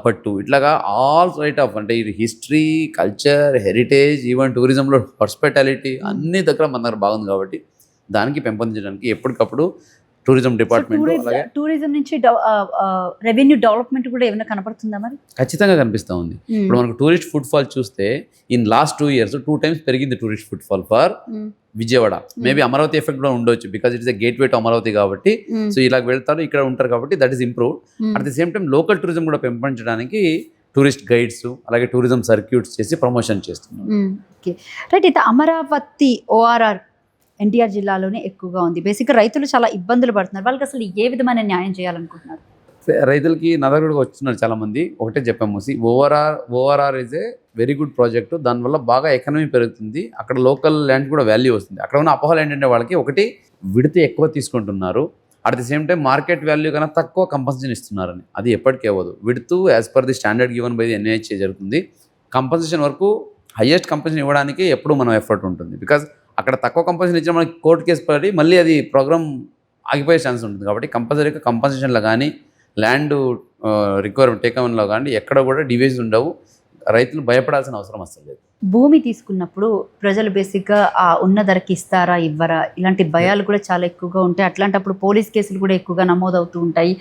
పట్టు, ఇట్లాగా ఆల్ రైట్ ఆఫ్ అంటే ఇది హిస్టరీ, కల్చర్, హెరిటేజ్, ఈవెన్ టూరిజంలో హాస్పిటాలిటీ అన్ని దగ్గర మన దగ్గర బాగుంది. కాబట్టి దానికి పెంపొందించడానికి ఎప్పటికప్పుడు టూరిజం డిపార్ట్మెంట్ అలాగే టూరిజం నుంచి రెవెన్యూ డెవలప్మెంట్ కూడా ఏమైనా కనపడుతుందా మరి? ఖచ్చితంగా కనిపిస్తూ ఉంది. ఇప్పుడు మనకు టూరిస్ట్ ఫుట్ ఫాల్ చూస్తే ఇన్ లాస్ట్ 2 years 2 times పెరిగింది tourist footfall for Vijayawada. Maybe Amaravati effect కూడా ఉండొచ్చు, because it's a gateway to Amaravati కాబట్టి. సో ఇలా వెళ్తారు, ఇక్కడ ఉంటారు కాబట్టి that is improve. At the same time local tourism కూడా పెంపొందించడానికి టూరిస్ట్ గైడ్స్ అలాగే టూరిజం సర్క్యూట్స్ చేసి ప్రమోషన్ చేస్తున్నాం. Okay, right. అయితే అమరావతి ఓఆర్ఆర్ ఎన్టీఆర్ జిల్లాలోనే ఎక్కువగా ఉంది. బేసిక్గా రైతులు చాలా ఇబ్బందులు పడుతున్నారు. వాళ్ళకి అసలు ఏ విధమైన న్యాయం చేయాలనుకుంటున్నారు? రైతులకి నా దగ్గర కూడా వస్తున్నారు చాలామంది. ఒకటే చెప్పాము, ORR is a very good project. దానివల్ల బాగా ఎకనమీ పెరుగుతుంది, అక్కడ లోకల్ ల్యాండ్ కూడా వాల్యూ వస్తుంది. అక్కడ ఉన్న అపోహలు ఏంటంటే వాళ్ళకి ఒకటి విడత ఎక్కువ తీసుకుంటున్నారు, at the same time market value కన్నా తక్కువ కంపన్సేషన్ ఇస్తున్నారని. అది ఎప్పటికీ అవ్వదు. విడుతూ as per the standard given by the NIH జరుగుతుంది. కంపన్సేషన్ వరకు హైయెస్ట్ కంపన్సేషన్ ఇవ్వడానికి ఎప్పుడు మనం ఎఫర్ట్ ఉంటుంది. బికాజ్ అక్కడ తక్కువ కంపన్సేషన్ ఇచ్చిన మనకి కోర్టు కేసు పడి మళ్ళీ అది ప్రోగ్రామ్ ఆగిపోయే ఛాన్స్ ఉంటుంది. కాబట్టి కంపల్సరీగా కంపన్సేషన్లో కానీ ల్యాండ్ రిక్వైర్మెంట్ టేకవన్లో కానీ ఎక్కడ కూడా డివేషన్ ఉండవు. రైతులు భయపడాల్సిన అవసరం అసలు లేదు. భూమి తీసుకున్నప్పుడు ప్రజలు బేసిక్గా ఉన్న ధరకి ఇస్తారా ఇవ్వరా ఇలాంటి భయాలు కూడా చాలా ఎక్కువగా ఉంటాయి. అట్లాంటప్పుడు పోలీస్ కేసులు కూడా ఎక్కువగా నమోదవుతూ ఉంటాయి.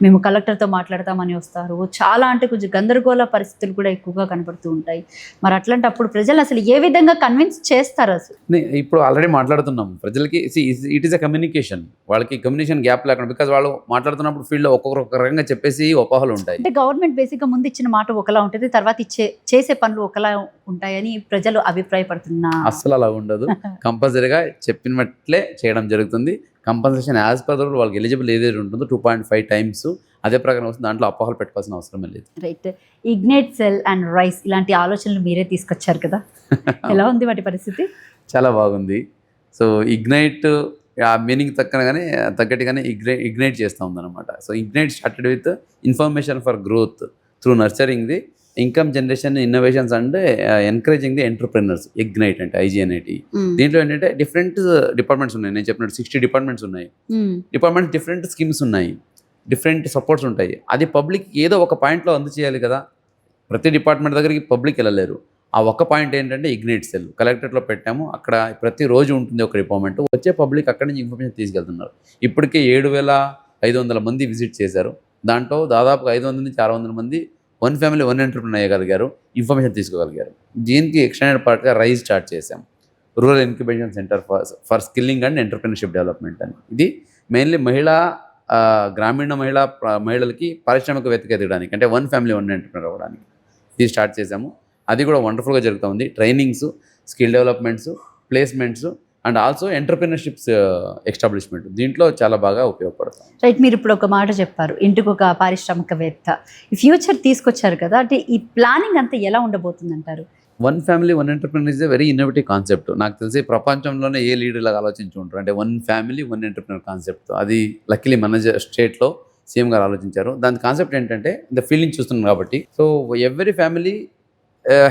మేము కలెక్టర్తో మాట్లాడతామని వస్తారు. చాలా అంటే కొంచెం గందరగోళ పరిస్థితులు కూడా ఎక్కువగా కనపడుతూ ఉంటాయి. మరి అట్లాంటప్పుడు ప్రజలు అసలు ఏ విధంగా కన్విన్స్ చేస్తారు అసలు? ఇప్పుడు ఆల్రెడీ మాట్లాడుతున్నాం. ప్రజలకి ఇట్ ఈస్ అ కమ్యూనికేషన్. వాళ్ళకి కమ్యూనికేషన్ గ్యాప్ లేకుండా, బికాజ్ వాళ్ళు మాట్లాడుతున్నప్పుడు ఫీల్డ్లో ఒక్కొక్కరు ఒక రకంగా చెప్పేసి ఒప్పహాలు ఉంటాయి. అంటే గవర్నమెంట్ బేసిక్గా ముందు ఇచ్చిన మాట ఒకలా ఉంటుంది, తర్వాత చేసే పనులు ఒకలా ఉంటాయని ప్రజలు అభిప్రాయపడుతున్నా. అస్సలు అలా ఉండదు. కంపల్సరీగా చెప్పినట్లే చేయడం జరుగుతుంది. కంపన్సేషన్ యాజ్ పర్ రూల్ వాళ్ళకి ఎలిజిబుల్ ఏదైతే ఉంటుందో 2.5 times అదే ప్రకారం వస్తుంది. దాంట్లో అపోహలు పెట్టుకోవాల్సిన అవసరం లేదు. Right. Ignite cell and rice ఇలాంటి ఆలోచనలు మీరే తీసుకొచ్చారు కదా, ఎలా ఉంది వాటి పరిస్థితి? చాలా బాగుంది. సో ఇగ్నైట్ ఆ మీనింగ్ తగ్గట్టుగానే ఇగ్నైట్ చేస్తూ ఉందన్నమాట. So ignite started with information for growth through nurturing the income generation innovations and encouraging the entrepreneurs. Ignite అంటే IGNIT. దీంట్లో ఏంటంటే డిఫరెంట్ డిపార్ట్మెంట్స్ ఉన్నాయి. నేను చెప్పినట్టు 60 డిపార్ట్మెంట్స్ ఉన్నాయి. డిపార్ట్మెంట్స్ డిఫరెంట్ స్కీమ్స్ ఉన్నాయి, డిఫరెంట్ సపోర్ట్స్ ఉంటాయి. అది పబ్లిక్ ఏదో ఒక పాయింట్లో అందచేయాలి కదా. ప్రతి డిపార్ట్మెంట్ దగ్గరికి పబ్లిక్ వెళ్ళలేరు. ఆ ఒక్క పాయింట్ ఏంటంటే ఇగ్నైట్ సెల్ కలెక్టరేట్లో పెట్టాము. అక్కడ ప్రతిరోజు ఉంటుంది ఒక డిపార్ట్మెంట్. వచ్చే పబ్లిక్ అక్కడి నుంచి ఇన్ఫర్మేషన్ తీసుకెళ్తున్నారు. ఇప్పటికే 7,500 మంది విజిట్ చేశారు. దాంట్లో దాదాపు 500 నుంచి 600 మంది వన్ ఫ్యామిలీ వన్ ఎంటర్ప్రెన్యూర్ అయ్యగలిగారు, ఇన్ఫర్మేషన్ తీసుకోగలిగారు. దీనికి ఎక్స్టెండెడ్ పార్ట్గా రైజ్ స్టార్ట్ చేశాం, rural incubation centre for skilling and entrepreneurship development అని. ఇది మెయిన్లీ గ్రామీణ మహిళలకి పారిశ్రామికవేత్తగా ఎదగడానికి, అంటే వన్ ఫ్యామిలీ వన్ ఎంటర్ప్రెన్యూర్ అవ్వడానికి ఇది స్టార్ట్ చేశాము. అది కూడా వండర్ఫుల్గా జరుగుతూ ఉంది. Trainings, skill developments, placements and also entrepreneurships establishment దీంట్లో చాలా బాగా ఉపయోగపడుతుంది. రైట్. మీరు ఇప్పుడు ఒక మాట చెప్పారు, ఇంటికి ఒక పారిశ్రామికవేత్త ఈ ఫ్యూచర్ తీసుకొచ్చారు కదా, అంటే ఈ ప్లానింగ్ అంతా ఎలా ఉండబోతుంది అంటారు? One family one entrepreneur is a very innovative concept. నాకు తెలిసి ప్రపంచంలోనే ఏ లీడర్ లాగా ఆలోచించి ఉంటారు అంటే one family one entrepreneur concept. అది లక్కీలీ మన స్టేట్లో సీఎం గారు ఆలోచించారు. దాని కాన్సెప్ట్ ఏంటంటే ఇంత ఫీలింగ్ చూస్తున్నాం కాబట్టి, so every family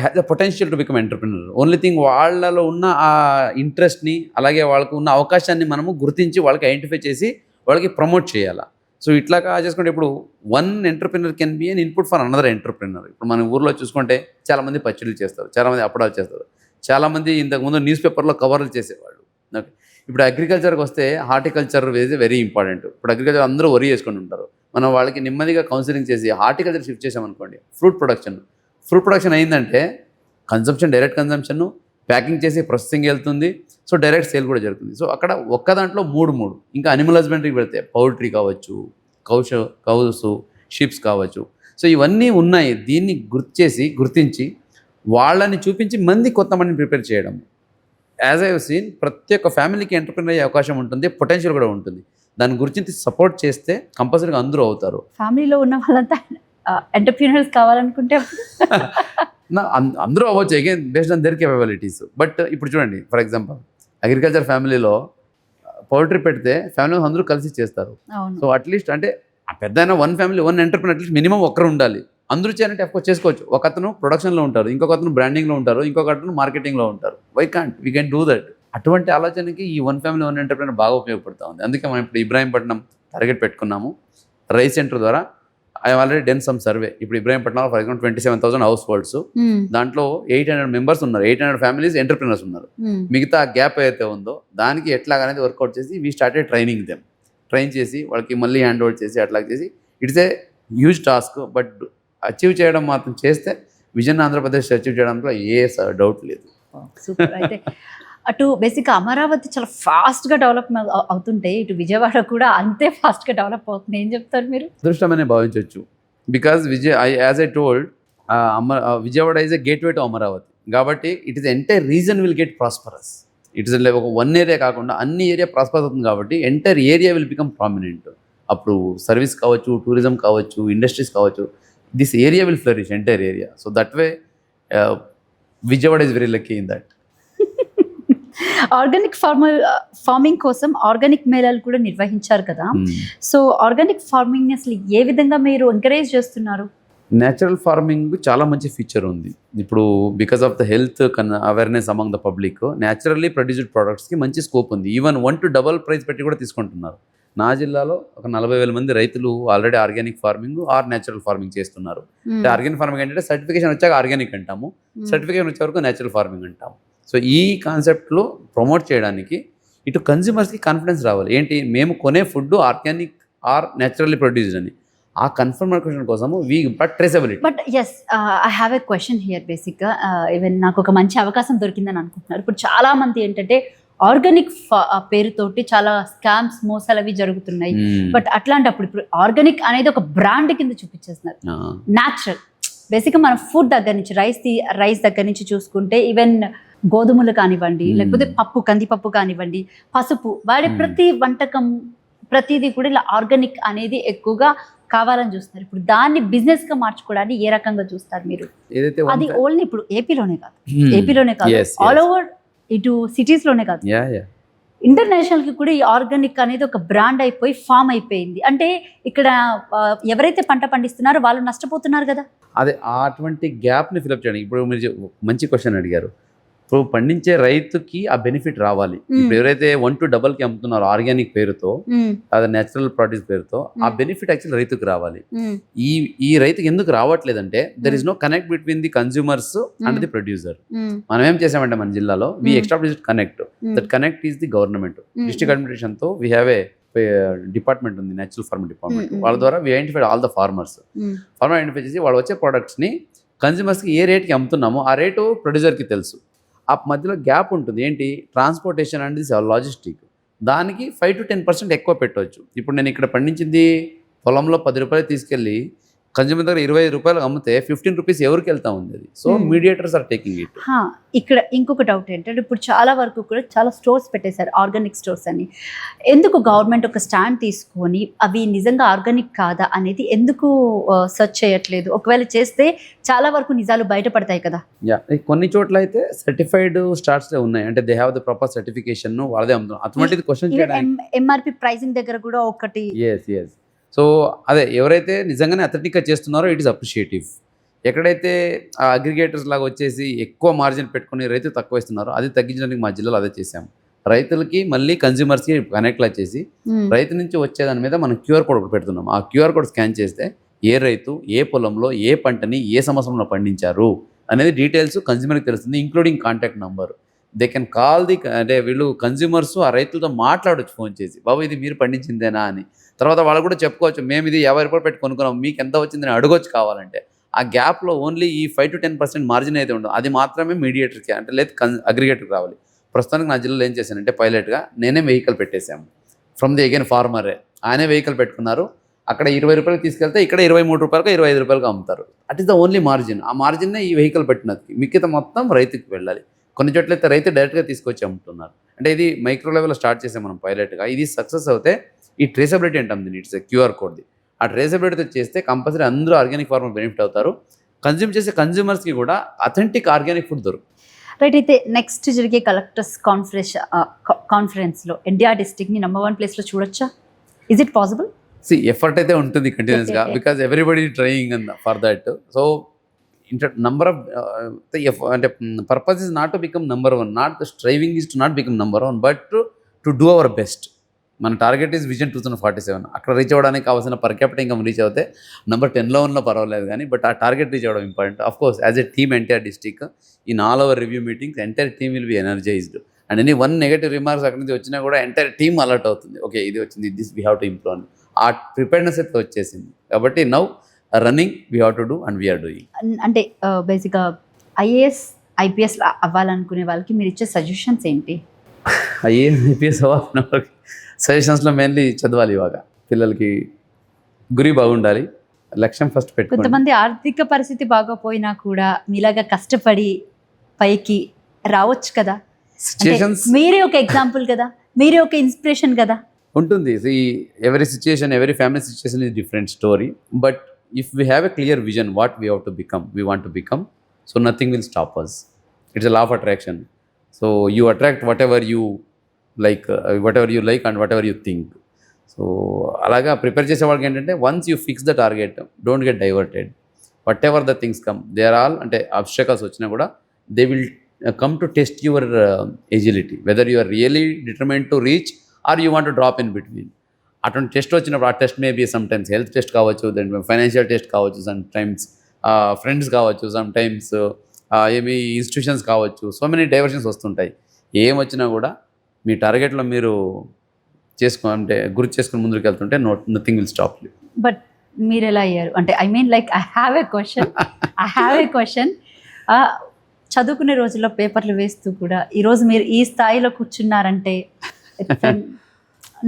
has the potential to become entrepreneur. Only thing వాళ్ళలో ఉన్న ఆ ఇంట్రెస్ట్ని, అలాగే వాళ్ళకు ఉన్న అవకాశాన్ని మనము గుర్తించి వాళ్ళకి ఐడెంటిఫై చేసి వాళ్ళకి ప్రమోట్ చేయాలి. సో ఇట్లాగా చేసుకుంటే ఇప్పుడు one entrepreneur can be an input for another entrepreneur. ఇప్పుడు మన ఊర్లో చూసుకుంటే చాలామంది పచ్చళ్ళు చేస్తారు, చాలామంది అప్పడాలు చేస్తారు, చాలామంది ఇంతకుముందు న్యూస్ పేపర్లో కవర్లు చేసేవాళ్ళు. ఓకే, ఇప్పుడు అగ్రికల్చర్కి వస్తే హార్టికల్చర్ ఈజ్ వెరీ ఇంపార్టెంట్. ఇప్పుడు అగ్రికల్చర్ అందరూ వరి చేసుకొని ఉంటారు. మనం వాళ్ళకి నెమ్మదిగా కౌన్సిలింగ్ చేసి హార్టికల్చర్ షిఫ్ట్ చేసామనుకోండి, ఫ్రూట్ ప్రొడక్షన్ అయిందంటే కన్సంప్షన్, డైరెక్ట్ కన్సంప్షన్, ప్యాకింగ్ చేసి ప్రాసెసింగ్ వెళ్తుంది, సో డైరెక్ట్ సేల్ కూడా జరుగుతుంది. సో అక్కడ ఒక్క దాంట్లో మూడు ఇంకా అనిమల్ హస్బెండరీకి పెడితే పౌల్ట్రీ కావచ్చు, కౌస్, షీప్స్ కావచ్చు. సో ఇవన్నీ ఉన్నాయి. దీన్ని గుర్తించి వాళ్ళని చూపించి కొంతమందిని ప్రిపేర్ చేయడం. యాజ్ ఐ సీన్ ప్రతి ఒక్క ఫ్యామిలీకి ఎంటర్ప్రెన్యూర్ అయ్యే అవకాశం ఉంటుంది, పొటెన్షియల్ కూడా ఉంటుంది. దాని గురించి సపోర్ట్ చేస్తే కంపల్సరీగా అందరూ అవుతారు. ఫ్యామిలీలో ఉన్న వాళ్ళంతా ఎంటర్ప్రెన్యూర్స్ కావాలనుకుంటే అందరూ అవ్వచ్చు, again based on their capabilities. But ఇప్పుడు చూడండి, ఫర్ ఎగ్జాంపుల్ అగ్రికల్చర్ ఫ్యామిలీలో పౌల్ట్రీ పెడితే ఫ్యామిలీ అందరూ కలిసి చేస్తారు. సో అట్లీస్ట్ అంటే పెద్ద one family one entrepreneur at least minimum ఒక్కరు ఉండాలి. అందరూ చేయాలంటే అఫ్కోర్స్ చేసుకోవచ్చు. ఒక అతను ప్రొడక్షన్లో ఉంటారు, ఇంకొక అతను బ్రాండింగ్లో ఉంటారు, ఇంకొక అతను మార్కెటింగ్లో ఉంటారు. We can do that. అటువంటి ఆలోచనకి ఈ వన్ ఫ్యామిలీ వన్ ఎంటర్ప్రెన్యూర్ బాగా ఉపయోగపడుతూ ఉంది. అందుకే మనం ఇప్పుడు ఇబ్రాహీంపట్నం టార్గెట్ పెట్టుకున్నాము. రైస్ సెంటర్ ద్వారా I already done some survey. ఇప్పుడు ఇబ్రాహీంపట్నంలో ఫర్ ఎగ్జాంపుల్ 27,000 హౌస్ హోల్డ్స్, దాంట్లో 800 మెంబర్స్ ఉన్నారు, 800 ఫ్యామిలీస్ ఎంటర్ప్రెన్యూర్స్ ఉన్నారు. మిగతా గ్యాప్ ఏదైతే ఉందో దానికి ఎట్లాగనేది వర్కౌట్ చేసి we started training them. Train చేసి వాళ్ళకి మళ్ళీ హ్యాండ్ ఓవర్ చేసి అట్లా చేసి it's a huge task. But achieve చేయడం మాత్రం చేస్తే విజన్ ఆంధ్రప్రదేశ్ అచీవ్ చేయడంలో ఏ డౌట్ లేదు. సూపర్. అయితే అటు బేసిక్గా అమరావతి చాలా ఫాస్ట్గా డెవలప్ అవుతుంటే ఇటు విజయవాడ కూడా అంతే ఫాస్ట్గా డెవలప్ అవుతుంది. ఏం చెప్తారు మీరు? అదృష్టమనే భావించవచ్చు. Because as I told, Vijayawada is a gateway to Amaravati. కాబట్టి it is entire region will get prosperous. It is ఒక వన్ ఏరియా కాకుండా అన్ని ఏరియా ప్రాస్పరస్ అవుతుంది. కాబట్టి entire area will become prominent. అప్పుడు సర్వీస్ కావచ్చు, టూరిజం కావచ్చు, ఇండస్ట్రీస్ కావచ్చు, this area will flourish, entire area. So that way Vijayawada is very lucky in that. Organic farming కోసం ఆర్గానిక్ మేళాలు కూడా నిర్వహించారు కదా. సో ఆర్గానిక్ ఫార్మింగ్ అసలు ఏ విధంగా మీరు ఎంకరేజ్ చేస్తున్నారు? న్యాచురల్ ఫార్మింగ్ చాలా మంచి ఫీచర్ ఉంది. ఇప్పుడు because of the health awareness among the public, naturally produced ప్రోడక్ట్స్కి మంచి స్కోప్ ఉంది. ఈవెన్ 1 to double ప్రైస్ పెట్టి కూడా తీసుకుంటున్నారు. నా జిల్లాలో ఒక 40,000 మంది రైతులు already organic farming are natural farming చేస్తున్నారు. అంటే ఆర్గానిక్ ఫార్మింగ్ ఏంటంటే సర్టిఫికేషన్ వచ్చాక ఆర్గానిక్ అంటాము, సర్టిఫికేషన్ వచ్చే వరకు న్యాచురల్ ఫార్మింగ్ అంటాము. సో ఈ కాన్సెప్ట్లో ప్రమోట్ చేయడానికి ఇటు కన్జ్యూమర్స్కి కాన్ఫిడెన్స్ రావాలి. ఏంటి, మేము కొనే food organic or naturally produced అని. ఆ కన్ఫర్మేషన్ కోసము but traceability. But yes, I have a question here. బేసిక్గా ఈవెన్ నాకు ఒక మంచి అవకాశం దొరికిందని అనుకుంటున్నారు. ఇప్పుడు చాలా మంది ఏంటంటే ఆర్గానిక్ పేరుతోటి చాలా స్కామ్స్, మోసాలు అవి జరుగుతున్నాయి. బట్ అట్లాంటప్పుడు ఇప్పుడు ఆర్గానిక్ అనేది ఒక బ్రాండ్ కింద చూపించేస్తున్నారు. న్యాచురల్ బేసిక్గా మన ఫుడ్ దగ్గర నుంచి రైస్ దగ్గర నుంచి చూసుకుంటే ఈవెన్ గోధుమలు కానివ్వండి, లేకపోతే కందిపప్పు కానివ్వండి, పసుపు వాడే ప్రతి వంటకం ప్రతిదీ కూడా ఇలా ఆర్గానిక్ అనేది ఎక్కువగా కావాలని చూస్తారు. ఇప్పుడు దాన్ని బిజినెస్ గా మార్చుకోవడానికి ఏ రకంగా చూస్తారు మీరు? అది ఓన్లీ ఇప్పుడు ఏపీలోనే కాదు, ఆల్ ఓవర్ ఇటు సిటీస్ లోనే కాదు, ఇంటర్నేషనల్ కి కూడా ఈ ఆర్గానిక్ అనేది ఒక బ్రాండ్ అయిపోయి ఫామ్ అయిపోయింది. అంటే ఇక్కడ ఎవరైతే పంట పండిస్తున్నారో వాళ్ళు నష్టపోతున్నారు కదా. అదే అటువంటి గ్యాప్ని ఫిలప్ చేయడానికి ఇప్పుడు మీరు మంచి క్వశ్చన్ అడిగారు. ఇప్పుడు పండించే రైతుకి ఆ బెనిఫిట్ రావాలి. ఇప్పుడు ఎవరైతే 1 to 2కి అమ్ముతున్నారో ఆర్గానిక్ పేరుతో, అది నేచురల్ ప్రొడ్యూస్ పేరుతో, ఆ బెనిఫిట్ యాక్చువల్ రైతుకి రావాలి. ఈ రైతుకి ఎందుకు రావట్లేదంటే there is no connect between the consumers and the producer. మనం ఏం చేసామంటే మన జిల్లాలో we established connect. That connect is the government. District administration తో వీ హ్యావ్ ఏ డిపార్ట్మెంట్ ఉంది, నేచురల్ ఫార్మింగ్ డిపార్ట్మెంట్. వాళ్ళ ద్వారా we identified all the farmer identify చేసి వాళ్ళు వచ్చే ప్రోడక్ట్స్ని కన్స్యూమర్స్కి ఏ రేట్కి అమ్ముతున్నామో ఆ రేటు ప్రొడ్యూసర్కి తెలుసు. ఆ మధ్యలో గ్యాప్ ఉంటుంది. ఏంటి, ట్రాన్స్పోర్టేషన్ అనేది లాజిస్టిక్. దానికి 5 to 10% ఎక్కువ పెట్టవచ్చు. ఇప్పుడు నేను ఇక్కడ పండించింది పొలంలో 10 రూపాయలు తీసుకెళ్ళి కన్జ్యూమర్ దగ్గర 25 రూపాయలు అమ్మితే 15 రూపీస్ ఎవరికి వెళ్తా ఉంది అది. So mediators are taking it. ఇక్కడ ఇంకొక డౌట్ ఏంటంటే ఇప్పుడు చాలా వరకు కూడా చాలా స్టోర్స్ పెట్టేశారు, ఆర్గానిక్ స్టోర్స్ అని. ఎందుకు గవర్నమెంట్ ఒక స్టాండ్ తీసుకొని అవి నిజంగా ఆర్గానిక్ కాదా అనేది ఎందుకు సెర్చ్ చేయట్లేదు? ఒకవేళ చేస్తే చాలా వరకు నిజాలు బయటపడతాయి కదా. కొన్ని చోట్ల అయితే సర్టిఫైడ్ స్టార్ట్స్ ఉన్నాయి, అంటే they have the proper certification, వాళ్ళదే అమ్ముతున్నారు. అటువంటిది క్వశ్చన్ చేయడానికి ఎంఆర్పి ప్రైసింగ్ దగ్గర కూడా ఒకటి. ఎస్. సో అదే ఎవరైతే నిజంగానే అథెంటిక్గా చేస్తున్నారో ఇట్ ఈస్ అప్రిషియేటివ్. ఎక్కడైతే అగ్రిగేటర్స్ లాగా వచ్చేసి ఎక్కువ మార్జిన్ పెట్టుకుని రైతు తక్కువ ఇస్తున్నారో అది తగ్గించడానికి మా జిల్లాలో అదే చేసాం. రైతులకి మళ్ళీ కన్స్యూమర్స్కి కనెక్ట్లా చేసి రైతు నుంచి వచ్చేదాని మీద మనం క్యూఆర్ కోడ్ ఒకటి పెడుతున్నాం. ఆ క్యూఆర్ కోడ్ స్కాన్ చేస్తే ఏ రైతు ఏ పొలంలో ఏ పంటని ఏ సంవత్సరంలో పండించారు అనేది డీటెయిల్స్ కన్స్యూమర్కి తెలుస్తుంది, including contact number. They can call the, అంటే వీళ్ళు కన్స్యూమర్స్ ఆ రైతులతో మాట్లాడవచ్చు ఫోన్ చేసి, బాబు ఇది మీరు పండించిందేనా అని. తర్వాత వాళ్ళు కూడా చెప్పుకోవచ్చు, మేము ఇది 50 రూపాయలు పెట్టి కొనుక్కున్నాం, మీకు ఎంత వచ్చిందని అడగొచ్చు కావాలంటే. ఆ గ్యాప్లో ఓన్లీ ఈ 5 to 10% మార్జిన్ అయితే ఉండదు, అది మాత్రమే మీడియేటర్కి అంటే లేదు అగ్రిగేటర్కి రావాలి. ప్రస్తుతానికి నా జిల్లాలో ఏం చేశానంటే పైలట్గా నేనే వెహికల్ పెట్టేశాము. ఫ్రమ్ ది అగైన్ ఫార్మరే ఆయనే వెహికల్ పెట్టుకున్నారు. అక్కడ 20 రూపాయలు తీసుకెళ్తే ఇక్కడ 23 రూపాయలకు 25 రూపాయలకు అమ్ముతారు. At is the only margin. ఆ మార్జిన్నే ఈ వెహికల్ పెట్టినది, మిగతా మొత్తం రైతుకి వెళ్ళాలి. కొన్ని చోట్ల అయితే రైతు డైరెక్ట్గా తీసుకొచ్చి అమ్ముతున్నారు. అంటే ఇది మైక్రో లెవెల్లో స్టార్ట్ చేసాం మనం పైలట్గా. ఇది సక్సెస్ అవుతే ఈ ట్రేసబిలిటీ అంటాం దీన్ని, ఇట్స్ క్యూఆర్ కోడ్ది. ఆ ట్రేసబిలిటీతో చేస్తే కంపల్సరీ అందరూ ఆర్గానిక్ ఫార్మర్ బెనిఫిట్ అవుతారు. కన్జ్యూమ్ చేసే కన్జ్యూమర్స్కి కూడా అథెంటిక్ ఆర్గానిక్ ఫుడ్ దొరుకుతుంది. రైట్. అయితే నెక్స్ట్ జరిగే కలెక్టర్స్ కాన్ఫరెన్స్లో ఎన్టీఆర్ డిస్ట్రిక్ట్ని నెంబర్ 1 ప్లేస్లో చూడొచ్చా? Is it possible? ఎఫర్ట్ అయితే ఉంటుంది కంటిన్యూస్గా, because everybody trying for that. So number of అంటే purpose is not to become number 1, not the striving is to not become number 1, but to do our best. మన టార్గెట్ ఈజ్ విజన్ 2047. అక్కడ రీచ్ అవ్వడానికి కావాల్సిన పర్ క్యాపిటల్ ఇన్కమ్ రీచ్ అవుతే నెంబర్ 10లో ఉన్న పర్వాలేదు కానీ, బట్ ఆ టార్గెట్ రీచ్ అవ్వడం important. Of course as a team NTR district in all our review meetings entire team will be energized. And any one negative remarks అక్కడి నుంచి వచ్చినా కూడా ఎంటైర్ టీమ్ అలర్ట్ అవుతుంది, ఓకే ఇది వచ్చింది, this we have to improve అని. ఆ ప్రిపేర్నెస్ అయితే వచ్చేసింది. కాబట్టి now running we have to do and we're doing. అంటే బేసిక్గా ఐఏఎస్ ఐపీఎస్ అవ్వాలనుకునే వాళ్ళకి మీరు ఇచ్చే సజెషన్స్ ఏంటి? ఐఏఎస్ ఐపీఎస్ అవ్వాలన్న వాళ్ళకి సజెషన్స్లో మెయిన్లీ చదవాలి. ఇవాళ పిల్లలకి గురి బాగుండాలి, లక్ష్యం ఫస్ట్ పెట్టుకోండి. కొంతమంది ఆర్థిక పరిస్థితి బాగోపోయినా కూడా మీలాగా కష్టపడి పైకి రావచ్చు కదా. సిచ్యుయేషన్స్ మీరే ఒక ఎగ్జాంపుల్ కదా, మీరే ఒక ఇన్స్పిరేషన్ కదా. ఉంటుంది. Every situation, every family situation is different story. But if we have a clear vision what we have to become, we want to become, so nothing will stop us. It's a law of attraction. So you attract whatever you like and whatever you think. So అలాగా ప్రిపేర్ చేసే వాళ్ళకి ఏంటంటే once you fix the target, don't get diverted. Whatever the things come, they are all, అంటే అబ్స్ట్రకల్స్ వచ్చినా కూడా they will come to test your agility, whether you are really determined to reach or you want to drop in between. అటువంటి టెస్ట్ వచ్చినప్పుడు ఆ test maybe sometimes health test కావచ్చు, దెన్ ఫైనాన్షియల్ టెస్ట్ కావచ్చు, సమ్ టైమ్స్ ఫ్రెండ్స్ కావచ్చు, సమ్ టైమ్స్ ఏమి ఇన్స్టిట్యూషన్స్ కావచ్చు, సో మెనీ డైవర్షన్స్ వస్తుంటాయి. ఏం వచ్చినా కూడా మీ టార్గెట్లో మీరు అంటే గుర్తు చేసుకుని ముందుకు వెళ్తుంటే nothing will stop you. But మీరు ఎలా అయ్యారు అంటే I mean like I have a question చదువుకునే రోజుల్లో పేపర్లు వేస్తూ కూడా ఈరోజు మీరు ఈ స్థాయిలో కూర్చున్నారంటే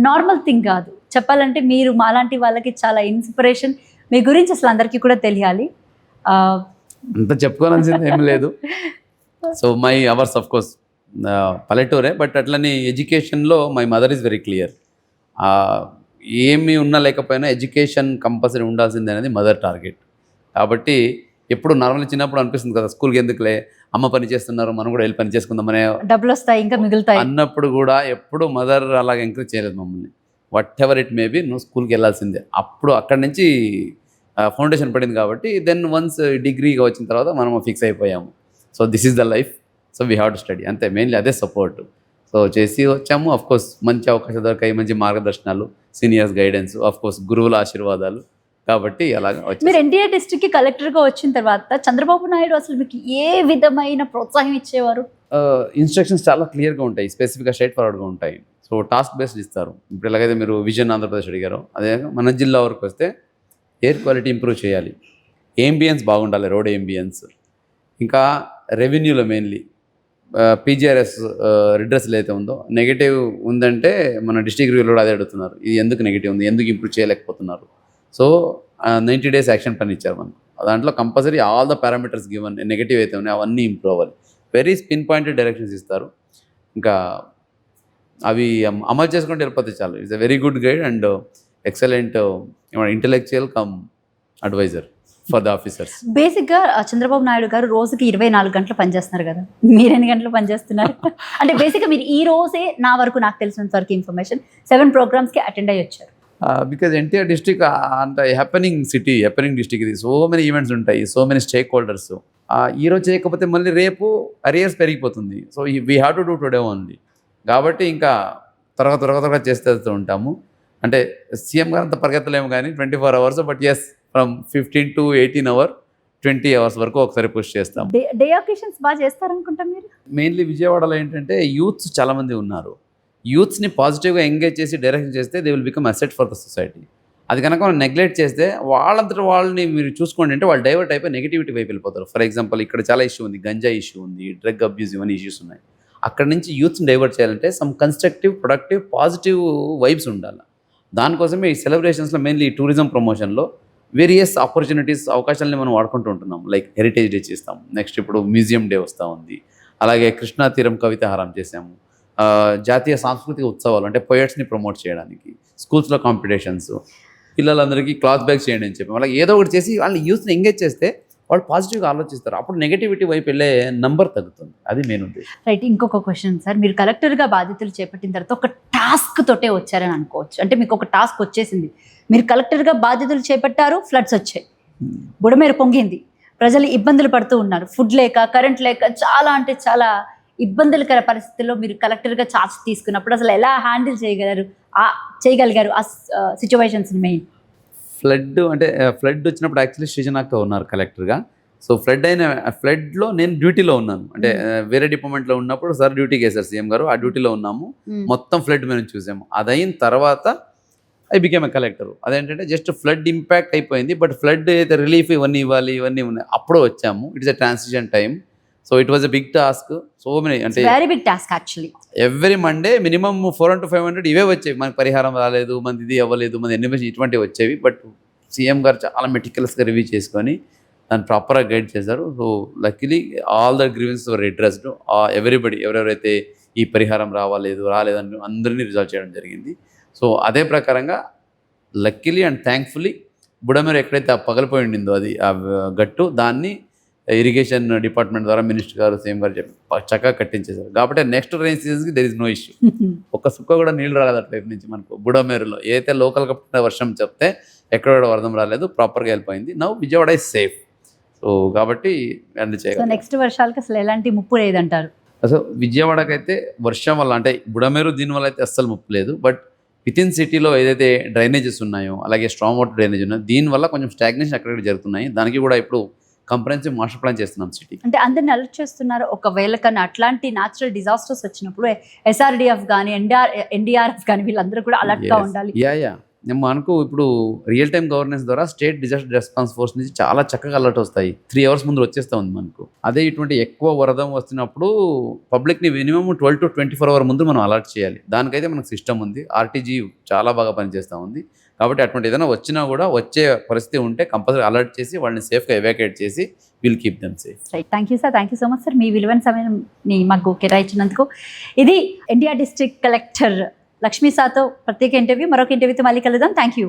నార్మల్ థింగ్ కాదు. చెప్పాలంటే మీరు మాలాంటి వాళ్ళకి చాలా ఇన్స్పిరేషన్. మీ గురించి అసలు అందరికీ కూడా తెలియాలి. అంత చెప్పుకోవాల్సింది ఏం లేదు. So my ours of course పల్లెటూరే, బట్ అట్లని ఎడ్యుకేషన్లో my mother is very clear. ఏమి ఉన్నా లేకపోయినా ఎడ్యుకేషన్ కంపల్సరీ ఉండాల్సిందే అనేది మదర్ టార్గెట్. కాబట్టి ఎప్పుడు నార్మల్ చిన్నప్పుడు అనిపిస్తుంది కదా, స్కూల్కి ఎందుకులే, అమ్మ పని చేస్తున్నారు, మనం కూడా వెళ్ళి పని చేసుకుందామనే డబ్బులు వస్తాయి ఇంకా మిగులుతాయి అన్నప్పుడు కూడా ఎప్పుడు మదర్ అలాగ ఎంకరేజ్ చేయలేదు మమ్మల్ని. వాట్ ఎవర్ ఇట్ మేబీ నువ్వు స్కూల్కి వెళ్ళాల్సిందే. అప్పుడు అక్కడి నుంచి ఫౌండేషన్ పడింది కాబట్టి దెన్ వన్స్ డిగ్రీగా వచ్చిన తర్వాత మనం ఫిక్స్ అయిపోయాము. So this is the life, so we have to study, అంతే. మెయిన్లీ అదే సపోర్ట్. సో చేసి వచ్చాము. అఫ్ కోర్స్ మంచి అవకాశాలు దొరికాయి, మంచి మార్గదర్శనాలు, సీనియర్స్ గైడెన్స్, అఫ్ కోర్స్ గురువుల ఆశీర్వాదాలు. కాబట్టి అలాగా మీరు ఎన్టీఆర్ డిస్ట్రిక్ట్కి కలెక్టర్గా వచ్చిన తర్వాత చంద్రబాబు నాయుడు అసలు మీకు ఏ విధమైన ప్రోత్సాహం ఇచ్చేవారు? ఇన్స్ట్రక్షన్స్ చాలా క్లియర్గా ఉంటాయి, స్పెసిఫిక్గా స్ట్రైట్ ఫార్వర్డ్గా ఉంటాయి. సో టాస్క్ బేస్డ్ ఇస్తారు. ఇప్పుడు ఎలాగైతే మీరు విజన్ ఆంధ్రప్రదేశ్ అడిగారో, అదే మన జిల్లా వరకు వస్తే ఎయిర్ క్వాలిటీ ఇంప్రూవ్ చేయాలి, ఏంబియన్స్ బాగుండాలి, రోడ్ ఏంబియన్స్, ఇంకా రెవెన్యూలో మెయిన్లీ పీజీఆర్ఎస్ రిడ్రెస్లు అయితే ఉందో, నెగిటివ్ ఉందంటే మన డిస్ట్రిక్ట్ రివ్యూలో కూడా అదే అడుగుతున్నారు, ఇది ఎందుకు నెగిటివ్ ఉంది, ఎందుకు ఇంప్రూవ్ చేయలేకపోతున్నారు. సో 90 days యాక్షన్ ప్లాన్ ఇచ్చారు మనకు. దాంట్లో compulsory all the parameters given, negative అయితే ఉన్నాయి అవన్నీ ఇంప్రూవ్ అవ్వాలి. వెరీ స్పిన్ పాయింటెడ్ డైరెక్షన్స్ ఇస్తారు. ఇంకా అవి అమలు చేసుకుంటే వెళ్ళిపోతే చాలు. It's a very good guide and excellent intellectual cum adviser for the officers. బేసిక్గా చంద్రబాబు నాయుడు గారు రోజుకి 24 గంటలు పనిచేస్తున్నారు కదా, మీరు ఎన్ని గంటలు పనిచేస్తున్నారు? అంటే బేసిక్గా మీరు ఈ రోజే నా వరకు నాకు తెలిసినంత వరకు ఇన్ఫర్మేషన్ 7 programs అటెండ్ అయ్యి వచ్చారు. బికాజ్ ఎన్టీఆర్ డిస్ట్రిక్ట్ అంత హ్యాపెనింగ్ సిటీ, హ్యాపెనింగ్ డిస్ట్రిక్ట్ ఇది. సో మెనీ ఈవెంట్స్ ఉంటాయి, సో మెనీ స్టేక్ హోల్డర్స్. ఈరోజు చేయకపోతే మళ్ళీ రేపు అరియర్స్ పెరిగిపోతుంది. So we have to do today only. కాబట్టి ఇంకా త్వరగా చేస్తూ ఉంటాము. అంటే సీఎం గారు అంత పరిగెత్తలేము కానీ 24 hours, but yes from 15 to 18 hours 20 hours వరకు ఒకసారి పుష్ చేస్తాం. డే అకేషన్స్ బాగా చేస్తారనుకుంటా మీరు. మెయిన్లీ విజయవాడలో ఏంటంటే యూత్స్ చాలామంది ఉన్నారు. యూత్స్ని పాజిటివ్గా ఎంగేజ్ చేసి డైరెక్షన్ చేస్తే they will become asset for the society. అది కనుక మనం నెగ్లెక్ట్ చేస్తే వాళ్ళంతటా వాళ్ళని మీరు చూసుకోండి అంటే వాళ్ళు డైవర్ట్ అయిపోయి నెగిటివిటీ వైపు వెళ్ళిపోతారు. ఫర్ ఎగ్జాంపుల్ ఇక్కడ చాలా ఇష్యూ ఉంది, గంజా ఇష్యూ ఉంది, డ్రగ్ అబ్యూస్, ఇవన్నీ ఇష్యూస్ ఉన్నాయి. అక్కడ నుంచి యూత్స్ని డైవర్ట్ చేయాలంటే some constructive, productive, positive vibes ఉండాలి. దానికోసమే ఈ సెలబ్రేషన్స్లో మెయిన్లీ టూరిజం ప్రమోషన్లో వేరియస్ ఆపర్చునిటీస్, అవకాశాలని మనం వాడుకుంటూ ఉంటున్నాం. లైక్ హెరిటేజ్ డే చేస్తాం, నెక్స్ట్ ఇప్పుడు మ్యూజియం డే వస్తూ ఉంది, అలాగే కృష్ణా తీరం కవితాహారం చేసాము, జాతీయ సాంస్కృతిక ఉత్సవాలు అంటే పోయట్స్ని ప్రమోట్ చేయడానికి, స్కూల్స్లో కాంపిటీషన్స్, పిల్లలందరికీ క్లాత్ బ్యాగ్స్ చేయండి అని చెప్పి వాళ్ళకి ఏదో ఒకటి చేసి వాళ్ళని యూత్ని ఎంగేజ్ చేస్తే వాళ్ళు పాజిటివ్గా ఆలోచిస్తారు. అప్పుడు నెగిటివిటీ వైపు వెళ్ళే నంబర్ తగ్గుతుంది. అది మెయిన్ ఉద్దేశం. రైట్. ఇంకొక క్వశ్చన్ సార్, మీరు కలెక్టర్గా బాధ్యతలు చేపట్టిన తర్వాత ఒక టాస్క్ తోటే వచ్చారని అనుకోవచ్చు. అంటే మీకు ఒక టాస్క్ వచ్చేసింది, మీరు కలెక్టర్గా బాధ్యతలు చేపట్టారు, ఫ్లడ్స్ వచ్చాయి, బుడమేరు పొంగింది, ప్రజలు ఇబ్బందులు పడుతూ ఉన్నారు, ఫుడ్ లేక, కరెంట్ లేక, చాలా అంటే చాలా ఇబ్బందులకర పరిస్థితుల్లో మీరు కలెక్టర్గా ఛార్జ్ తీసుకున్నప్పుడు అసలు ఎలా హ్యాండిల్ చేయగలిగారు ఆ సిచ్యువేషన్స్ని? మెయిన్ ఫ్లడ్ వచ్చినప్పుడు యాక్చువల్లీ సృజనాక్క ఉన్నారు కలెక్టర్గా. సో ఫ్లడ్లో నేను డ్యూటీలో ఉన్నాను. అంటే వేరే డిపార్ట్మెంట్లో ఉన్నప్పుడు సార్ డ్యూటీకి వేశారు సీఎం గారు, ఆ డ్యూటీలో ఉన్నాము. మొత్తం ఫ్లడ్ మేము చూసాము. అది అయిన తర్వాత ఐ బికేమ్ ఎ కలెక్టర్. అదేంటంటే జస్ట్ ఫ్లడ్ ఇంపాక్ట్ అయిపోయింది, బట్ ఫ్లడ్ అయితే రిలీఫ్ ఇవన్నీ ఇవ్వాలి, ఇవన్నీ ఉన్నాయి, అప్పుడు వచ్చాము. It's a transition time. So it was a big task. So many అంటే very big task actually. Every Monday minimum 400 to 500 ఇవే వచ్చేవి. మనకి పరిహారం రాలేదు, మనది ఇది అవ్వలేదు, మన ఎన్నిమేషన్ ఇటువంటివి వచ్చేవి. బట్ సీఎం గారు చాలా మెటిక్యులస్గా రివ్యూ చేసుకొని దాన్ని ప్రాపర్గా గైడ్ చేశారు. So luckily all the grievances were addressed. Everybody ఎవరెవరైతే ఈ పరిహారం రాలేదని అందరినీ రిజాల్వ్ చేయడం జరిగింది. సో అదే ప్రకారంగా లక్కీలీ అండ్ థ్యాంక్ఫుల్లీ బుడమేరు ఎక్కడైతే పగలిపోయి ఉండిందో అది ఆ గట్టు, దాన్ని ఇరిగేషన్ డిపార్ట్మెంట్ ద్వారా మినిస్టర్ గారు, సీఎం గారు చెప్పి చక్కగా కట్టించేశారు. కాబట్టి నెక్స్ట్ రైన్ సీజన్కి దెర్ ఇస్ నో ఇష్యూ. ఒక్క సుక్క కూడా నీళ్ళు రాలేదు అటువైపు నుంచి మనకు. బుడమేరులో ఏదైతే లోకల్గా పట్టిన వర్షం చెప్తే ఎక్కడ వరదం రాలేదు, ప్రాపర్గా వెళ్ళిపోయింది. Now Vijayawada is safe. So కాబట్టి అన్ని చేయగలం. నెక్స్ట్ వర్షాలకి అసలు ఎలాంటి ముప్పు లేదంటారు? అసలు విజయవాడకైతే వర్షం వల్ల, అంటే బుడమేరు దీనివల్ల అయితే అస్సలు ముప్పు లేదు. బట్ విత్ ఇన్ సిటీలో ఏదైతే డ్రైనేజెస్ ఉన్నాయో అలాగే స్ట్రాంగ్ వాటర్ డ్రైనేజ్ ఉన్నాయో దీనివల్ల కొంచెం స్టాగ్నేషన్ అక్కడక్కడ జరుగుతున్నాయి. దానికి కూడా ఇప్పుడు కంప్రహెన్సివ్ మాస్టర్ ప్లాన్ చేస్తున్నాం సిటీ. అంటే అందరిని అలర్ట్ చేస్తున్నారు. ఒకవేళ కానీ అట్లాంటి న్యాచురల్ డిజాస్టర్స్ వచ్చినప్పుడు SRDF కానీ NDRF కానీ వీళ్ళందరూ కూడా అలర్ట్గా ఉండాలి. యా మనకు ఇప్పుడు రియల్ టైమ్ గవర్నెన్స్ ద్వారా స్టేట్ డిజాస్టర్ రెస్పాన్స్ ఫోర్స్ నుంచి చాలా చక్కగా అలర్ట్ వస్తాయి. 3 hours ముందు వచ్చేస్తా ఉంది మనకు. అదే ఇటువంటి ఎక్కువ వరద వస్తున్నప్పుడు పబ్లిక్ని మినిమం 12 to 24 hours ముందు మనం అలర్ట్ చేయాలి. దానికైతే మనకు సిస్టమ్ ఉంది. RTV చాలా బాగా పనిచేస్తూ ఉంది. కాబట్టి అటువంటి ఏదైనా వచ్చినా కూడా వచ్చే పరిస్థితి ఉంటే కంపల్సరీ అలర్ట్ చేసి వాళ్ళని సేఫ్గా ఎవాక్యుయేట్ చేసి will keep them safe. Right, thank you sir, thank you so much sir, మీ విలువైన సమయాన్ని మాకు కేటాయించినందుకు. ఇది ఎన్టీఆర్ డిస్ట్రిక్ట్ కలెక్టర్ లక్ష్మీ సార్తో ప్రత్యేక ఇంటర్వ్యూ. మరొక ఇంటర్వ్యూతో మళ్ళీ కలుద్దాం. Thank you.